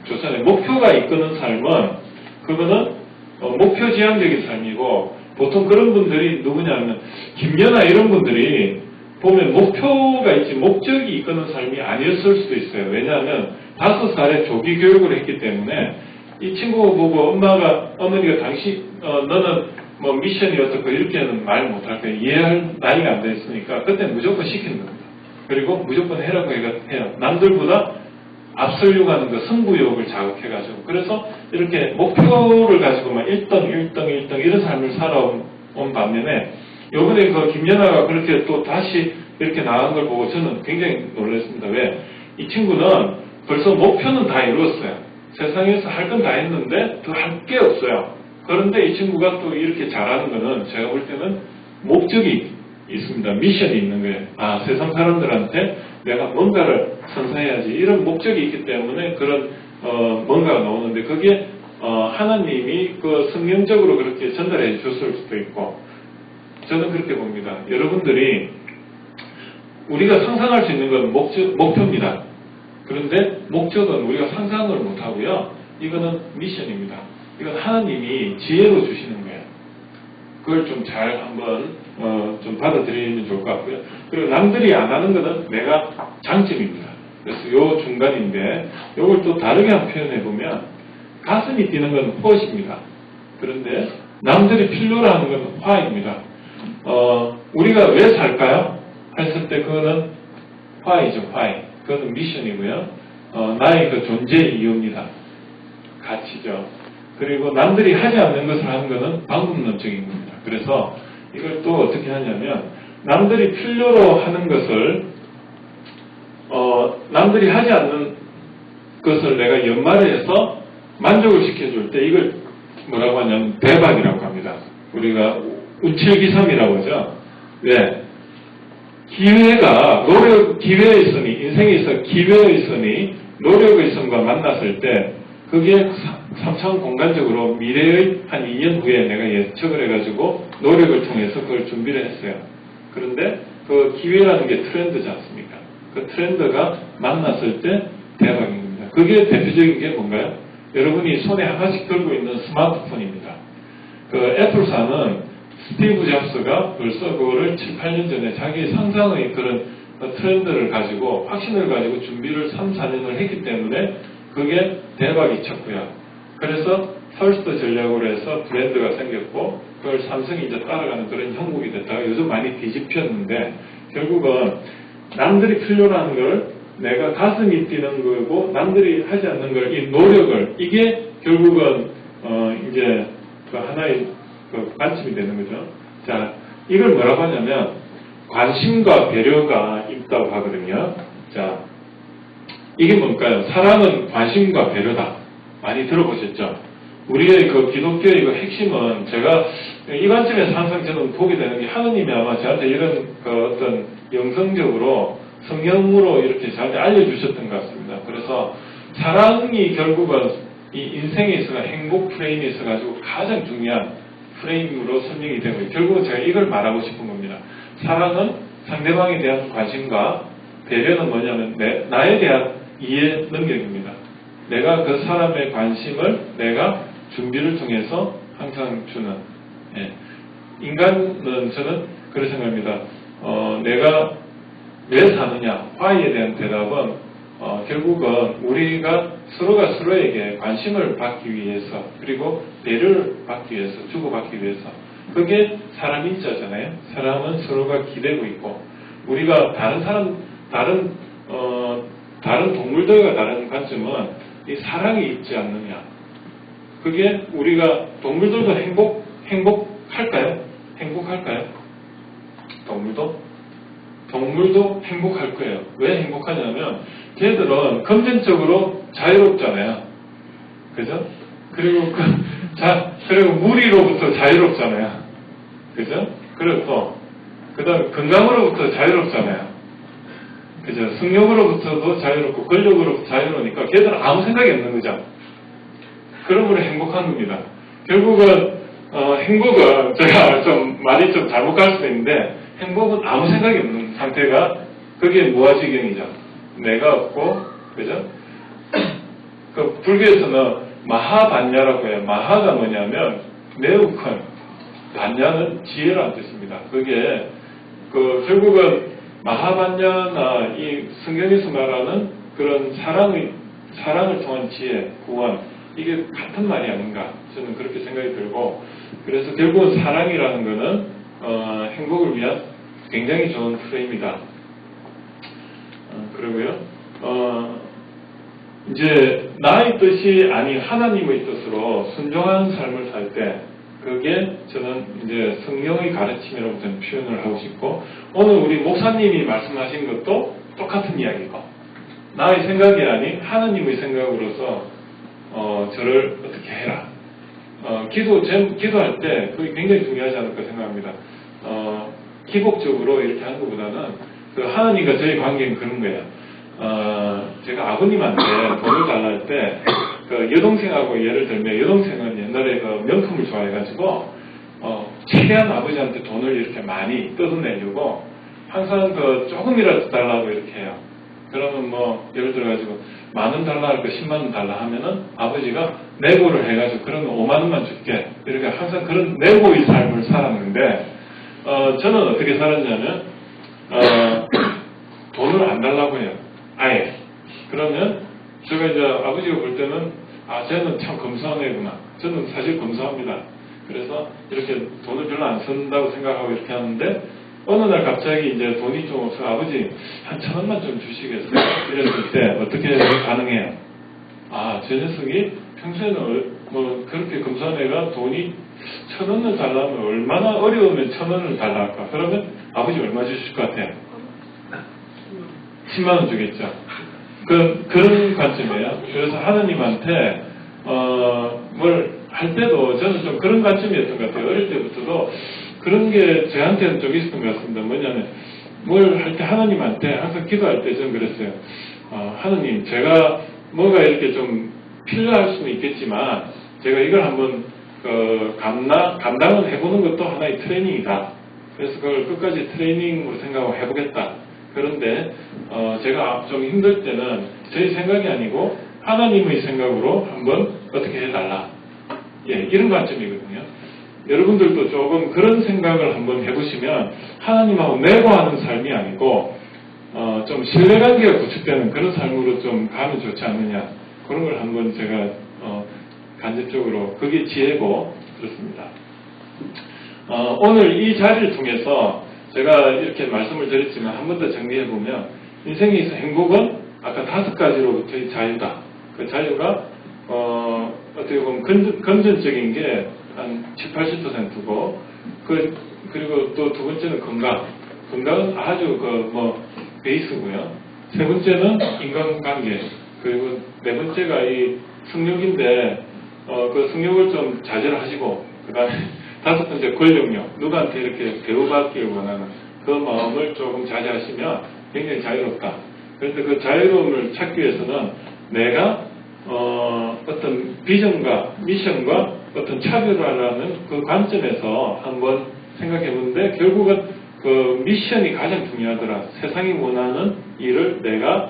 좋잖아요. 목표가 이끄는 삶은 그거는 목표 지향적인 삶이고 보통 그런 분들이 누구냐면 김연아 이런 분들이 보면 목표가 있지 목적이 이끄는 삶이 아니었을 수도 있어요. 왜냐하면 5살에 조기 교육을 했기 때문에 이 친구 보고 어머니가 너는 뭐 미션이 어떻고 이렇게는 말 못할 거예요. 이해할 나이가 안 됐으니까 그때 무조건 시키는 겁니다. 그리고 무조건 해라고 해요. 남들보다 앞서려고 하는 그 승부욕을 자극해가지고 그래서 이렇게 목표를 가지고 막 1등 이런 삶을 살아온 반면에 요번에 그 김연아가 그렇게 또 다시 이렇게 나간 걸 보고 저는 굉장히 놀랐습니다. 왜? 이 친구는 벌써 목표는 다 이루었어요. 세상에서 할 건 다 했는데 더 할 게 없어요. 그런데 이 친구가 또 이렇게 잘하는 거는 제가 볼 때는 목적이 있습니다. 미션이 있는 거예요. 세상 사람들한테 내가 뭔가를 선사해야지 이런 목적이 있기 때문에 그런 뭔가가 나오는데 그게 하나님이 그 성경적으로 그렇게 전달해 줬을 수도 있고 저는 그렇게 봅니다. 여러분들이 우리가 상상할 수 있는 건 목표입니다. 그런데 목적은 우리가 상상을 못하고요. 이거는 미션입니다. 이건 하나님이 지혜로 주시는 거예요. 그걸 좀 잘 한번 좀 받아들이면 좋을 것 같고요. 그리고 남들이 안 하는 것은 내가 장점입니다. 그래서 요 중간인데 요걸 또 다르게 한번 표현해 보면 가슴이 뛰는 건 헛입니다. 그런데 남들이 필요로 하는 건 화입니다. 우리가 왜 살까요? 했을 때 그거는 화이죠, 화이. 그거는 미션이고요. 나의 그 존재의 이유입니다. 가치죠. 그리고 남들이 하지 않는 것을 하는 것은 방법론적인 겁니다. 그래서 이걸 또 어떻게 하냐면 남들이 필요로 하는 것을 남들이 하지 않는 것을 내가 연말해서 만족을 시켜줄 때 이걸 뭐라고 하냐면 대박이라고 합니다. 우리가 운칠기삼이라고 하죠. 왜? 기회가 기회에 있으니 인생에 있어 기회에 있으니 노력의 있음과 만났을 때 그게 3차원 공간적으로 미래의 한 2년 후에 내가 예측을 해가지고 노력을 통해서 그걸 준비를 했어요. 그런데 그 기회라는 게 트렌드지 않습니까? 그 트렌드가 만났을 때 대박인 겁니다. 그게 대표적인 게 뭔가요? 여러분이 손에 하나씩 들고 있는 스마트폰입니다. 그 애플사는 스티브 잡스가 벌써 그거를 7, 8년 전에 자기 상상의 그런 트렌드를 가지고 확신을 가지고 준비를 3, 4년을 했기 때문에 그게 대박이 쳤고요. 그래서 펄스트 전략으로 해서 브랜드가 생겼고 그걸 삼성이 이제 따라가는 그런 형국이 됐다가 요즘 많이 뒤집혔는데 결국은 남들이 필요로 하는 걸 내가 가슴이 뛰는 거고 남들이 하지 않는 걸 이 노력을 이게 결국은 이제 그 하나의 그 관점이 되는 거죠. 자, 이걸 뭐라고 하냐면 관심과 배려가 있다고 하거든요. 자, 이게 뭘까요? 사랑은 관심과 배려다. 많이 들어보셨죠? 우리의 그 기독교의 그 핵심은 제가 이 관점에서 항상 저는 보게 되는 게 하느님이 아마 저한테 이런 그 어떤 영성적으로 성경으로 이렇게 저한테 알려주셨던 것 같습니다. 그래서 사랑이 결국은 이 인생에 있어서 행복 프레임에 있어가지고 가장 중요한 프레임으로 설명이 되고 결국은 제가 이걸 말하고 싶은 겁니다. 사랑은 상대방에 대한 관심과 배려는 뭐냐면 나에 대한 이해 능력입니다. 내가 그 사람의 관심을 내가 준비를 통해서 항상 주는 인간은 저는 그렇게 생각합니다. 내가 왜 사느냐 화이에 대한 대답은 결국은 우리가 서로가 서로에게 관심을 받기 위해서 그리고 배려를 받기 위해서 주고받기 위해서 그게 사람 인자잖아요. 사람은 서로가 기대고 있고 우리가 다른 동물들과 다른 관점은 이 사랑이 있지 않느냐. 그게 우리가 동물들도 행복할까요? 행복할까요? 동물도 행복할 거예요. 왜 행복하냐면 걔들은 금전적으로 자유롭잖아요. 그죠? 그리고 그리고 무리로부터 자유롭잖아요. 그죠? 그리고 그다음 건강으로부터 자유롭잖아요. 그죠? 승용으로부터도 자유롭고 권력으로부터 자유로우니까 걔들은 아무 생각이 없는 거죠. 그러므로 행복한 겁니다. 결국은 행복은 제가 좀 말이 좀 잘못 갈 수도 있는데 행복은 아무 생각이 없는 상태가 그게 무아지경이죠. 내가 없고 그죠? 그 불교에서는 마하반야라고 해요. 마하가 뭐냐면 매우 큰 반야는 지혜라는 뜻입니다. 그게 그 결국은 마하반야나 이 성경에서 말하는 그런 사랑을 통한 지혜, 구원 이게 같은 말이 아닌가 저는 그렇게 생각이 들고 그래서 결국은 사랑이라는 거는 행복을 위한 굉장히 좋은 프레임이다. 그리고요 이제 나의 뜻이 아닌 하나님의 뜻으로 순종하는 삶을 살 때 그게 저는 이제 성령의 가르침이라고 저는 표현을 하고 싶고 오늘 우리 목사님이 말씀하신 것도 똑같은 이야기고 나의 생각이 아닌 하나님의 생각으로서 저를 어떻게 해라. 기도할 때 그게 굉장히 중요하지 않을까 생각합니다. 기복적으로 이렇게 하는 것보다는 그 하나님과 저의 관계는 그런 거예요. 제가 아버님한테 돈을 달라 할 때 그 여동생하고 예를 들면 여동생은 옛날에 그 명품을 좋아해가지고 최대한 아버지한테 돈을 이렇게 많이 뜯어내려고 항상 그 조금이라도 달라고 이렇게 해요. 그러면 뭐 예를 들어가지고 10,000원 달라 할 거 10만 원 달라 하면은 아버지가 내고를 해가지고 그러면 5만 원만 줄게. 이렇게 항상 그런 내고의 삶을 살았는데 저는 어떻게 살았냐면 돈을 안 달라고 해요. 아예. 그러면 제가 이제 아버지가 볼 때는 쟤는 참 검소한 애구나. 저는 사실 검소합니다. 그래서 이렇게 돈을 별로 안 쓴다고 생각하고 이렇게 하는데 어느 날 갑자기 이제 돈이 좀 없어 아버지 한 1,000원만 좀 주시겠어요? 이랬을 때 어떻게 가능해요? 저 녀석이 평소에는 뭐 그렇게 검소한 애가 돈이 1,000원을 달라면 얼마나 어려우면 1,000원을 달라 할까? 그러면 아버지 얼마 주실 것 같아요? 10만 원 주겠죠. 그런 관점이에요. 그래서 하느님한테 뭘 할 때도 저는 좀 그런 관점이었던 것 같아요. 어릴 때부터도 그런 게 저한테는 좀 있었던 것 같습니다. 뭐냐면 뭘 할 때 하느님한테 항상 기도할 때 저는 그랬어요. 하느님 제가 뭐가 이렇게 좀 필요할 수는 있겠지만 제가 이걸 한번 감당을 해보는 것도 하나의 트레이닝이다. 그래서 그걸 끝까지 트레이닝으로 생각하고 해보겠다. 그런데 제가 좀 힘들 때는 제 생각이 아니고 하나님의 생각으로 한번 어떻게 해달라. 이런 관점이거든요. 여러분들도 조금 그런 생각을 한번 해보시면 하나님하고 내고하는 삶이 아니고 좀 신뢰관계가 구축되는 그런 삶으로 좀 가면 좋지 않느냐. 그런 걸 한번 제가 간접적으로 그게 지혜고 그렇습니다. 오늘 이 자리를 통해서 제가 이렇게 말씀을 드렸지만 한 번 더 정리해보면 인생에 있어 행복은 아까 5가지로부터의 자유다. 그 자유가 어떻게 보면 금전적인 게 한 70~80%고 그리고 또 두 번째는 건강. 건강은 아주 베이스고요. 세 번째는 인간관계. 그리고 네 번째가 이 성욕인데 그 성욕을 좀 자제를 하시고 그 다음에 다섯 번째 권력력. 누구한테 이렇게 대우받기를 원하는 그 마음을 조금 자제하시면 굉장히 자유롭다. 그런데 그 자유로움을 찾기 위해서는 내가 어떤 비전과 미션과 어떤 차별화라는 그 관점에서 한번 생각해 보는데 결국은 그 미션이 가장 중요하더라. 세상이 원하는 일을 내가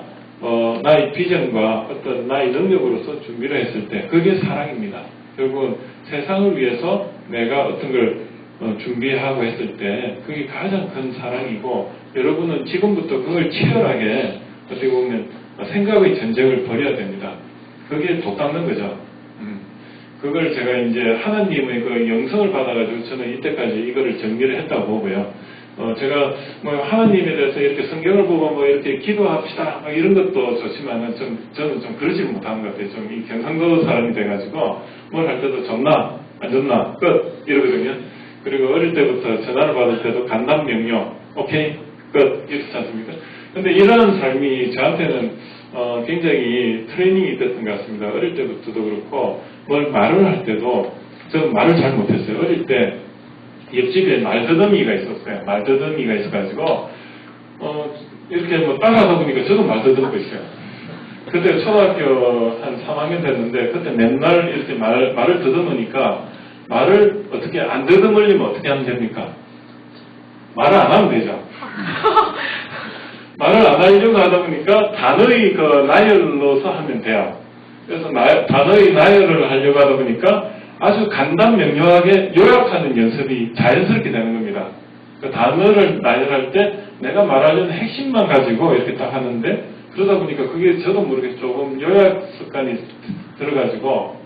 나의 비전과 어떤 나의 능력으로서 준비를 했을 때 그게 사랑입니다. 결국은 세상을 위해서 내가 어떤 걸 준비하고 했을 때 그게 가장 큰 사랑이고 여러분은 지금부터 그걸 치열하게 어떻게 보면 생각의 전쟁을 벌여야 됩니다. 그게 돋닦는 거죠. 그걸 제가 이제 하나님의 그 영성을 받아가지고 저는 이때까지 이거를 정리를 했다고 보고요. 제가 뭐 하나님에 대해서 이렇게 성경을 보고 뭐 이렇게 기도합시다 뭐 이런 것도 좋지만은 저는 좀 그러지 못하는 것 같아요. 좀 이 경상도 사람이 돼가지고 뭘 할 때도 좋나 안 좋나 끝 이러거든요. 그리고 어릴 때부터 전화를 받을 때도 간단 명료 오케이 끝 이렇지 않습니까? 근데 이러한 삶이 저한테는 굉장히 트레이닝이 됐던 것 같습니다. 어릴 때부터도 그렇고 뭘 말을 할 때도 저는 말을 잘 못했어요. 어릴 때 옆집에 말더듬이가 있었어요. 말더듬이가 있어가지고 이렇게 뭐 따라하다 보니까 저도 말더듬고 있어요. 그때 초등학교 한 3학년 됐는데 그때 맨날 이렇게 말을 더듬으니까 말을 어떻게 안 더듬으려면 어떻게 하면 됩니까? 말을 안 하면 되죠. 말을 안 하려고 하다 보니까 단어의 그 나열로서 하면 돼요. 그래서 단어의 나열을 하려고 하다 보니까 아주 간단 명료하게 요약하는 연습이 자연스럽게 되는 겁니다. 그 단어를 나열할 때 내가 말하려는 핵심만 가지고 이렇게 딱 하는데 그러다 보니까 그게 저도 모르게 조금 요약 습관이 들어가지고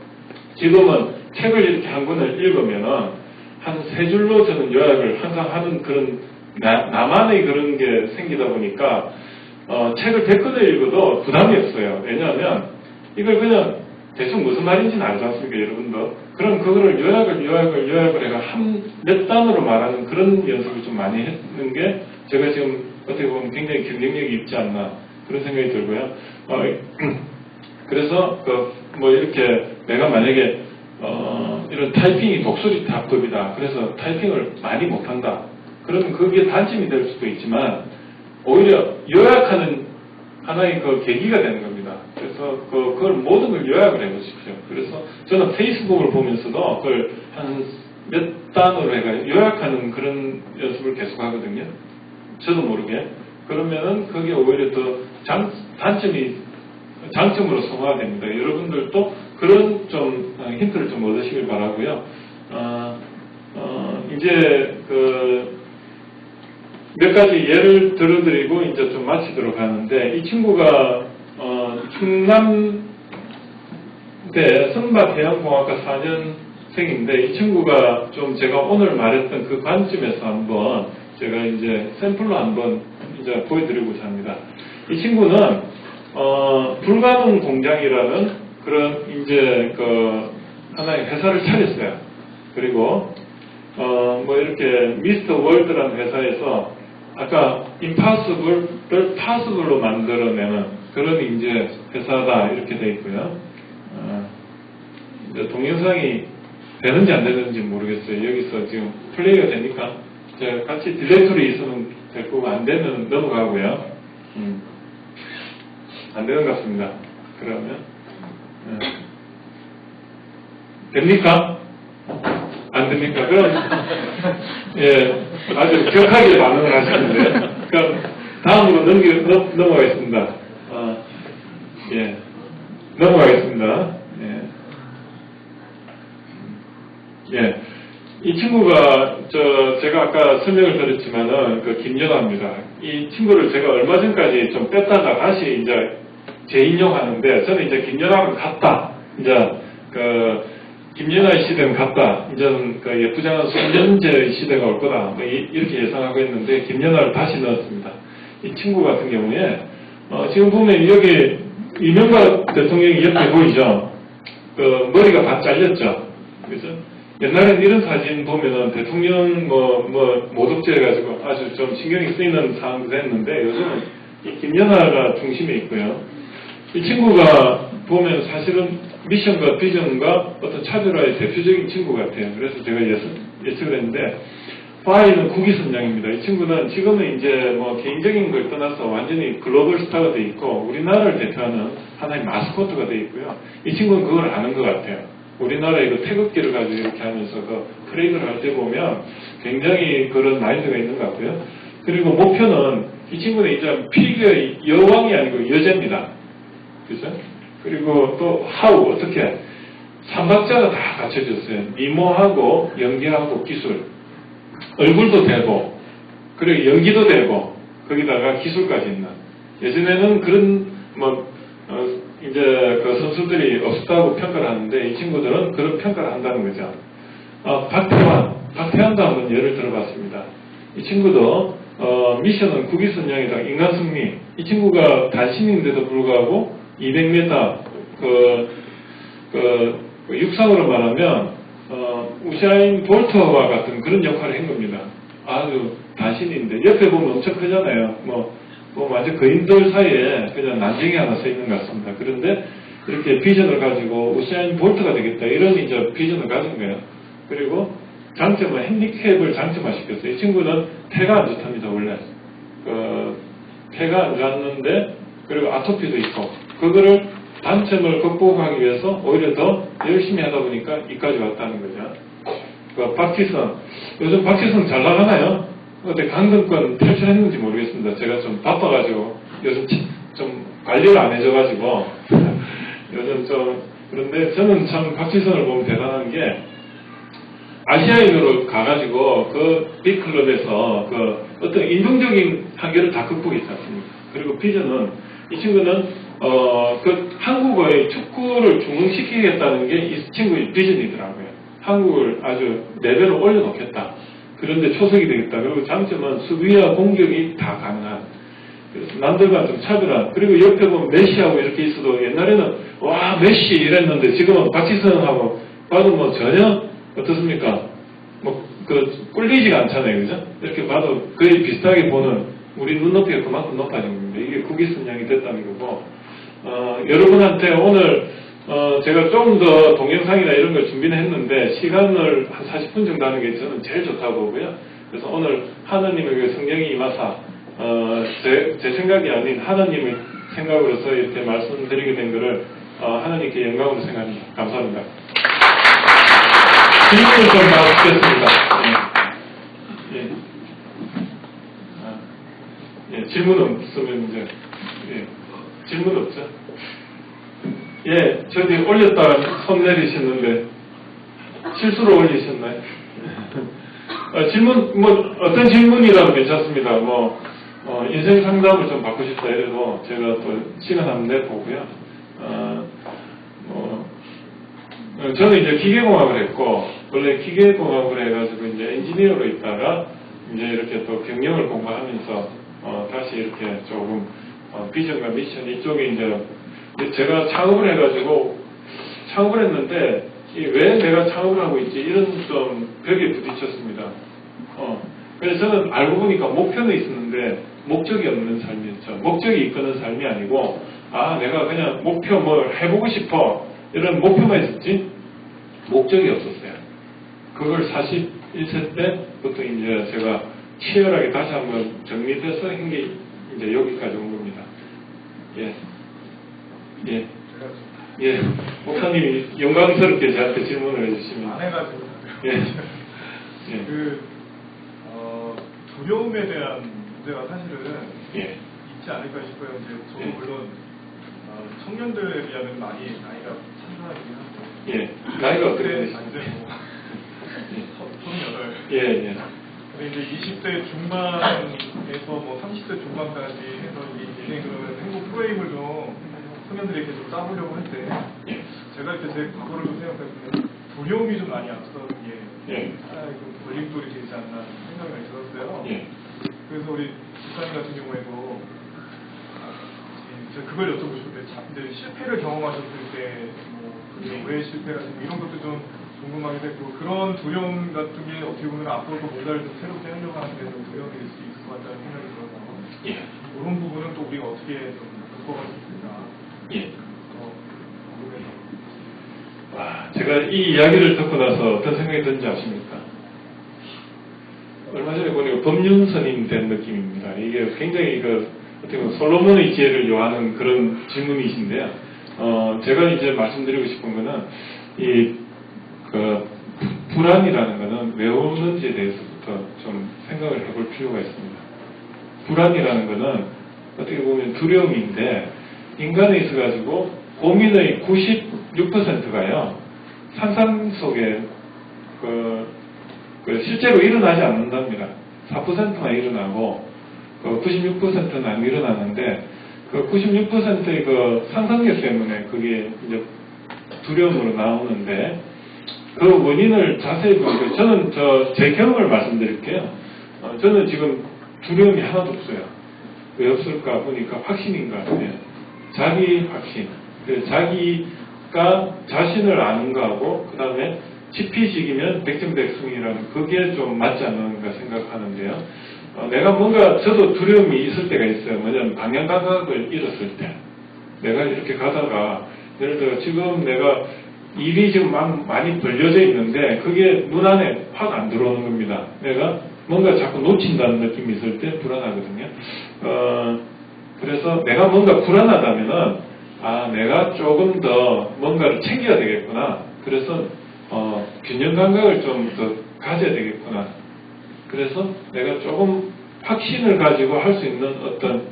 지금은 책을 이렇게 한 권을 읽으면은 한 3줄로 저는 요약을 항상 하는 그런 나만의 그런 게 생기다 보니까 책을 100권을 읽어도 부담이 없어요. 왜냐하면 이걸 그냥 대충 무슨 말인지는 알지 않습니까, 여러분도? 그럼 그거를 요약을 해가 몇 단어로 말하는 그런 연습을 좀 많이 했는 게 제가 지금 어떻게 보면 굉장히 경쟁력이 있지 않나 그런 생각이 들고요. 그래서 뭐 이렇게 내가 만약에 이런 타이핑이 독수리 타법이다. 그래서 타이핑을 많이 못한다. 그러면 그게 단점이 될 수도 있지만 오히려 요약하는 하나의 그 계기가 되는 겁니다. 그래서 그걸 모든 걸 요약을 해보십시오. 그래서 저는 페이스북을 보면서도 그걸 한 몇 단어로 해가 요약하는 그런 연습을 계속 하거든요. 저도 모르게. 그러면은 그게 오히려 더 장점으로 성화됩니다. 여러분들도 그런 좀 힌트를 좀 얻으시길 바라고요. 이제 몇 가지 예를 들어드리고 이제 좀 마치도록 하는데, 이 친구가 충남대 선박해양공학과 4년생인데, 이 친구가 좀 제가 오늘 말했던 그 관점에서 한번 제가 이제 샘플로 한번 이제 보여드리고자 합니다. 이 친구는 불가능 공장이라는 그런 이제 하나의 회사를 차렸어요. 그리고 뭐 이렇게 미스터 월드라는 회사에서 아까 impossible를 possible로 만들어내는 그런 이제 회사다 이렇게 돼 있고요. 이제 동영상이 되는지 안 되는지 모르겠어요. 여기서 지금 플레이가 되니까 제가 같이 디렉토리 있으면 될 거고, 안 되면 넘어가고요. 안 되는 것 같습니다. 그러면 됩니까? 안 됩니까? 그럼 예, 아주 격하게 반응을 하시는데, 그럼 다음으로 넘어가겠습니다. 예, 넘어가겠습니다. 예, 이 친구가 제가 아까 설명을 드렸지만은 김연아입니다. 이 친구를 제가 얼마 전까지 좀 뺐다가 다시 이제 재인용하는데, 저는 이제 김연아는 갔다. 이제 김연아의 시대는 갔다. 이제는 예쁘장한 손년제의 시대가 올 거다. 뭐 이렇게 예상하고 있는데, 김연아를 다시 넣었습니다. 이 친구 같은 경우에 지금 보면 여기 이명박 대통령이 옆에 보이죠? 머리가 반 잘렸죠. 그죠? 옛날엔 이런 사진 보면은 대통령 모독죄 해가지고 아주 좀 신경이 쓰이는 상황도 했는데, 요즘은 이 김연아가 중심에 있고요. 이 친구가 보면 사실은 미션과 비전과 어떤 차별화의 대표적인 친구 같아요. 그래서 제가 예측을 했는데, Y는 국위선양입니다. 이 친구는 지금은 이제 뭐 개인적인 걸 떠나서 완전히 글로벌 스타가 돼 있고, 우리나라를 대표하는 하나의 마스코트가 돼 있고요. 이 친구는 그걸 아는 것 같아요. 우리나라의 태극기를 가지고 이렇게 하면서 프레이드를 할 때 보면 굉장히 그런 마인드가 있는 것 같고요. 그리고 목표는, 이 친구는 이제 피겨의 여왕이 아니고 여자입니다. 그죠? 그리고 또 하우, 어떻게 3박자가 다 갖춰졌어요. 미모하고 연기하고 기술, 얼굴도 되고 그리고 연기도 되고 거기다가 기술까지 있는. 예전에는 그런 이제 선수들이 없었다고 평가를 하는데, 이 친구들은 그런 평가를 한다는 거죠. 박태환도 한번 예를 들어봤습니다. 이 친구도 미션은 국위선양이다. 인간 승리. 이 친구가 단신인데도 불구하고 200m 육상으로 말하면 우샤인 볼트와 같은 그런 역할을 한 겁니다. 아주 단신인데 옆에 보면 엄청 크잖아요. 완전 거인들 사이에 그냥 난쟁이 하나 서 있는 것 같습니다. 그런데 이렇게 비전을 가지고 우샤인 볼트가 되겠다, 이런 이제 비전을 가진 거예요. 그리고 장점은 핸디캡을 장점화시켰어요. 이 친구는 폐가 안 좋답니다. 원래 폐가 안 좋았는데, 그리고 아토피도 있고, 그거를 단점을 극복하기 위해서 오히려 더 열심히 하다 보니까 이까지 왔다는 거죠. 박지성, 요즘 박지성 잘 나가나요? 어때 강등권 탈출했는지 모르겠습니다. 제가 좀 바빠가지고 요즘 좀 관리를 안 해줘가지고 요즘 좀. 그런데 저는 참 박지성을 보면 대단한 게, 아시아인으로 가가지고 빅클럽에서 어떤 인종적인 한계를 다 극복했지 않습니까? 그리고 비전은, 이 친구는 한국의 축구를 중흥시키겠다는 게 이 친구의 비전이더라고요. 한국을 아주 레벨을 올려놓겠다. 그런데 초석이 되겠다. 그리고 장점은 수비와 공격이 다 가능한. 그래서 남들과 좀 차별한. 그리고 옆에 보면 메시하고 이렇게 있어도, 옛날에는 와 메시 이랬는데 지금은 박지성하고 봐도 전혀 어떻습니까? 꿀리지가 않잖아요. 그죠? 이렇게 봐도 거의 비슷하게 보는, 우리 눈높이가 그만큼 높아진 겁니다. 이게 국위선양이 됐다는 거고, 여러분한테 오늘 제가 좀 더 동영상이나 이런 걸 준비는 했는데, 시간을 한 40분 정도 하는 게 저는 제일 좋다고 보고요. 그래서 오늘 하나님에게 성령이 임하사 제 생각이 아닌 하나님의 생각으로서 이렇게 말씀드리게 된 것을 하나님께 영광으로 생각합니다. 감사합니다. 질문을 좀 받겠습니다. 질문 없으면 이제 질문 없죠? 예, 저기 올렸다가 손 내리셨는데 실수로 올리셨나요? 질문, 뭐, 어떤 질문이라도 괜찮습니다. 뭐, 인생 상담을 좀 받고 싶다 이래도 제가 또 시간 한번 내보고요. 저는 이제 기계공학을 했고, 원래 기계공학을 해가지고 이제 엔지니어로 있다가 이제 이렇게 또 경영을 공부하면서, 다시 이렇게 조금, 비전과 미션 이쪽에 이제 제가 창업을 해가지고 창업을 했는데, 왜 내가 창업을 하고 있지? 이런 좀 벽에 부딪혔습니다. 그래서 저는 알고 보니까 목표는 있었는데 목적이 없는 삶이었죠. 목적이 이끄는 삶이 아니고 내가 그냥 목표 뭘 해보고 싶어 이런 목표만 있었지 목적이 없었어요. 그걸 41세 때부터 이제 제가 치열하게 다시 한번 정리돼서 한 게 이제 여기까지 온 겁니다. 예, 목사님이 영광스럽게 저한테 질문을 해주시면. 안 해가지고. 예. 두려움에 대한 문제가 사실은 있지 않을까 싶어요. 이제 저도 물론 청년들에 비하면 많이 나이가 찬사하긴 한데. 나이가 어떻게 그때 되시나요? 이제 뭐 38. 근데 이제 20대 중반에서 뭐 30대 중반까지 해서 이 그런 행복 프레임을 좀 청년들에게 좀 짜보려고 할 때 제가 이렇게 제 과거를 좀 생각해보면 두려움이 좀 많이 앞서는 게 걸림돌이 되지 않나 생각이 많이 들었어요. 그래서 우리 집사님 같은 경우에도 제가 그걸 여쭤보고 싶은데 실패를 경험하셨을 때왜 실패가 이런 것도 좀 궁금하기도 했고 그런 두려움 같은 게 어떻게 보면 앞으로도 뭔가를 좀 새롭게 하려고 하는 데 좀 두려움이 될 수 있을 것 같다는 생각이 들어서 그런 부분은 또 우리가 어떻게 좀 극복할 수 있을까 제가 이 이야기를 듣고 나서 어떤 생각이 드는지 아십니까? 얼마 전에 보니까 법륜스님 된 느낌입니다. 이게 굉장히 어떻게 보면 솔로몬의 지혜를 요하는 그런 질문이신데요. 제가 이제 말씀드리고 싶은 거는 불안이라는 거는 왜 오는지에 대해서부터 좀 생각을 해볼 필요가 있습니다. 불안이라는 거는 어떻게 보면 두려움인데 인간에 있어가지고 고민의 96%가요 상상 속에 실제로 일어나지 않는답니다. 4%만 일어나고 96%는 안 일어나는데 그 96%의 그 상상력 때문에 그게 이제 두려움으로 나오는데 그 원인을 자세히 보니까 저는 제 경험을 말씀드릴게요. 저는 지금 두려움이 하나도 없어요. 왜 없을까 보니까 확신인 것 같아요. 자기 확신. 자기가 자신을 아는 거하고 그 다음에 지피식이면 백전백승이라는 그게 좀 맞지 않는가 생각하는데요. 내가 뭔가 저도 두려움이 있을 때가 있어요. 뭐냐면 방향 감각을 잃었을 때 내가 이렇게 가다가 예를 들어 지금 내가 일이 지금 많이 벌려져 있는데 그게 눈 안에 확 안 들어오는 겁니다. 내가 뭔가 자꾸 놓친다는 느낌이 있을 때 불안하거든요. 그래서 내가 뭔가 불안하다면은 내가 조금 더 뭔가를 챙겨야 되겠구나. 그래서 균형 감각을 좀 더 가져야 되겠구나. 그래서 내가 조금 확신을 가지고 할 수 있는 어떤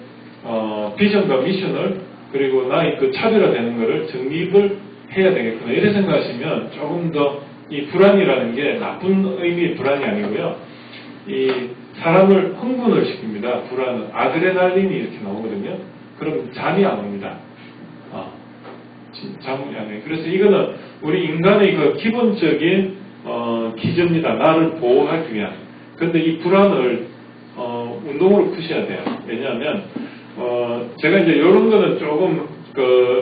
비전과 미션을 그리고 나의 그 차별화되는 것을 정립을 해야 되겠구나. 이렇게 생각하시면 조금 더 이 불안이라는 게 나쁜 의미의 불안이 아니고요. 이 사람을 흥분을 시킵니다. 불안은 아드레날린이 이렇게 나오거든요. 그럼 잠이 안 옵니다. 잠이 안 해요. 그래서 이거는 우리 인간의 그 기본적인 기저입니다. 나를 보호하기 위한. 근데 이 불안을 운동으로 푸셔야 돼요. 왜냐하면 제가 이제 이런 거는 조금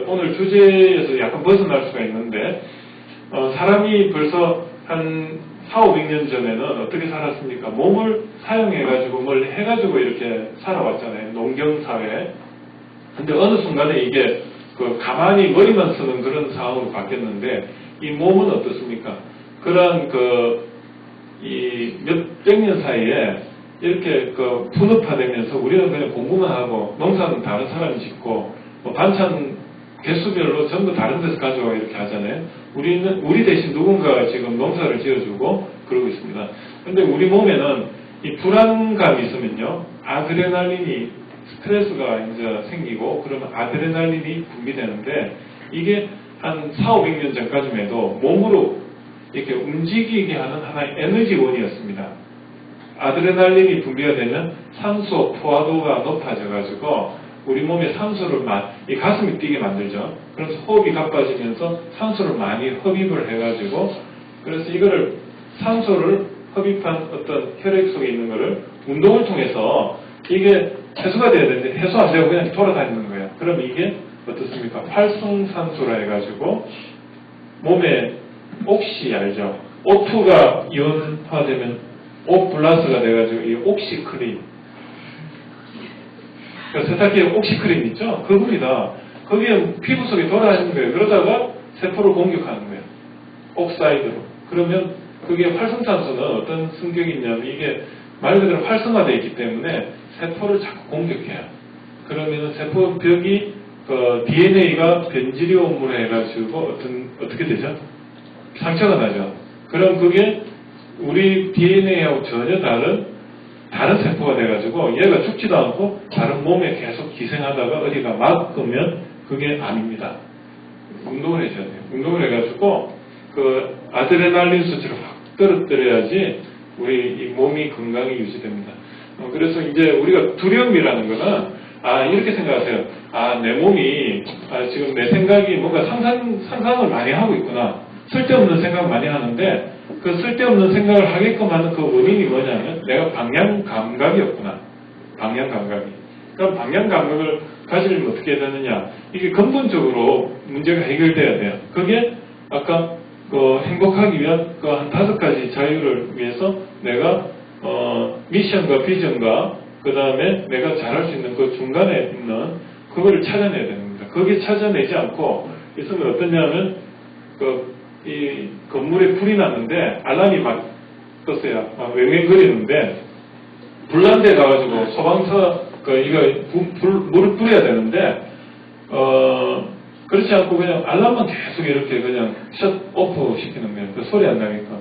오늘 주제에서 약간 벗어날 수가 있는데 사람이 벌써 한 400~500년 전에는 어떻게 살았습니까? 몸을 사용해가지고 뭘 해가지고 이렇게 살아왔잖아요. 농경사회. 근데 어느 순간에 이게 가만히 머리만 쓰는 그런 상황으로 바뀌었는데 이 몸은 어떻습니까? 그런 이 몇백 년 사이에 이렇게 분업화되면서 우리는 그냥 공부만 하고 농사는 다른 사람이 짓고 반찬 개수별로 전부 다른 데서 가져와 이렇게 하잖아요. 우리 대신 누군가가 지금 농사를 지어주고 그러고 있습니다. 근데 우리 몸에는 이 불안감이 있으면요, 아드레날린이 스트레스가 이제 생기고 그러면 아드레날린이 분비되는데 이게 한 400~500년 전까지만 해도 몸으로 이렇게 움직이게 하는 하나의 에너지원이었습니다. 아드레날린이 분비가 되면 산소 포화도가 높아져 가지고 우리 몸에 산소를 이 가슴이 뛰게 만들죠. 그래서 호흡이 가빠지면서 산소를 많이 흡입을 해가지고 그래서 이거를 산소를 흡입한 어떤 혈액 속에 있는 거를 운동을 통해서 이게 해소가 돼야 되는데 해소 안 되고 그냥 돌아다니는 거예요. 그럼 이게 어떻습니까? 활성산소라 해가지고 몸에 옥시 알죠? O2가 이온화되면 O 플러스가 돼가지고 이 옥시크린 세탁기에 옥시크린 있죠? 그겁니다. 거기에 피부 속에 돌아다니는 거예요. 그러다가 세포를 공격하는 거예요. 옥사이드로. 그러면 그게 활성산소는 어떤 성격이 있냐면 이게 말 그대로 활성화되어 있기 때문에 세포를 자꾸 공격해요. 그러면 세포 벽이 DNA가 변질이온으로 해가지고 어떻게 되죠? 상처가 나죠. 그럼 그게 우리 DNA하고 전혀 다른 세포가 돼가지고 얘가 죽지도 않고 다른 몸에 계속 기생하다가 어디가 막으면 그게 암입니다. 운동을 해줘야 돼요. 운동을 해가지고 그 아드레날린 수치를 확 떨어뜨려야지 우리 이 몸이 건강이 유지됩니다. 그래서 이제 우리가 두려움이라는 거는 이렇게 생각하세요. 내 몸이 지금 내 생각이 뭔가 상상을 많이 하고 있구나. 쓸데없는 생각 많이 하는데 그 쓸데없는 생각을 하게끔 하는 그 원인이 뭐냐면 내가 방향 감각이 없구나. 방향 감각이. 그럼 방향 감각을 가지려면 어떻게 해야 되느냐. 이게 근본적으로 문제가 해결돼야 돼요. 그게 아까 행복하기 위한 그 한 5가지 자유를 위해서 내가 미션과 비전과 그 다음에 내가 잘할 수 있는 그 중간에 있는 그거를 찾아내야 됩니다. 거기 찾아내지 않고 있으면 어떠냐면 이 건물에 불이 났는데 알람이 막 떴어요. 막 웽웽거리는데 불난 데 가가지고 소방서 물을 뿌려야 되는데 그렇지 않고 그냥 알람만 계속 이렇게 그냥 셧 오프 시키는 거예요. 그 소리 안 나니까.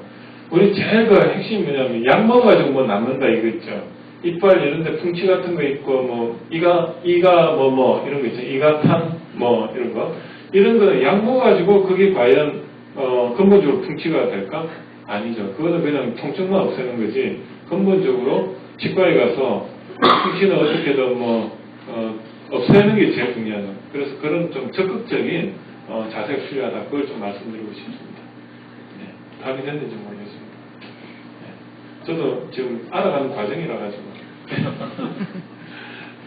우리 제일 그 핵심이 뭐냐면 약 먹어가지고 뭐 남는다 이거 있죠. 이빨 이런데 풍치 같은 거 있고 뭐 이가 이런 거 있죠. 이가탄 이런 거. 이런 거는 약 먹어가지고 그게 과연 근본적으로 풍치가 될까? 아니죠. 그거는 그냥 통증만 없애는 거지. 근본적으로 치과에 가서 풍치는 어떻게든 없애는 게 제일 중요하죠. 그래서 그런 좀 적극적인 자세가 필요하다. 그걸 좀 말씀드리고 싶습니다. 네, 답이 됐는지 모르겠습니다. 네, 저도 지금 알아가는 과정이라 가지고.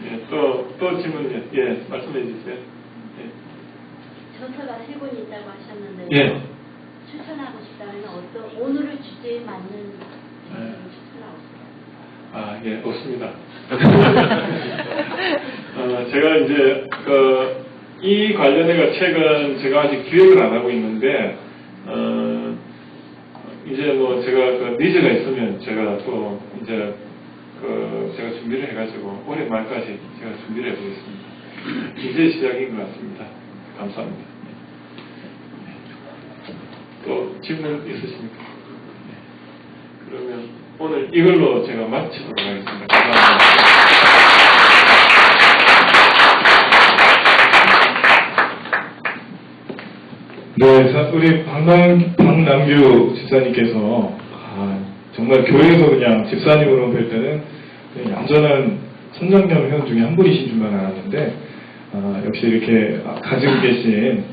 네, 또 질문이요. 예, 말씀해 주세요. 예. 저서가 3권이 있다고 하셨는데 예. 추천하고 싶다면 오늘의 주제에 맞는 추천하고 싶어요. 예, 없습니다. 제가 이제 이 관련해가 책은 제가 아직 기획을 안 하고 있는데 이제 제가 니즈가 있으면 제가 또 이제 제가 준비를 해가지고 올해 말까지 제가 준비를 해보겠습니다. 이제 시작인 것 같습니다. 감사합니다. 또 질문 있으십니까? 네. 그러면 오늘 이걸로 제가 마치도록 하겠습니다. 감사합니다. 네, 우리 박남규 집사님께서 정말 교회에서 그냥 집사님으로 뵐 때는 그냥 얌전한 선장겸 회원 중에 한 분이신 줄만 알았는데 역시 이렇게 가지고 계신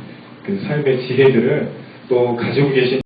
그 삶의 지혜들을 또 가지고 계신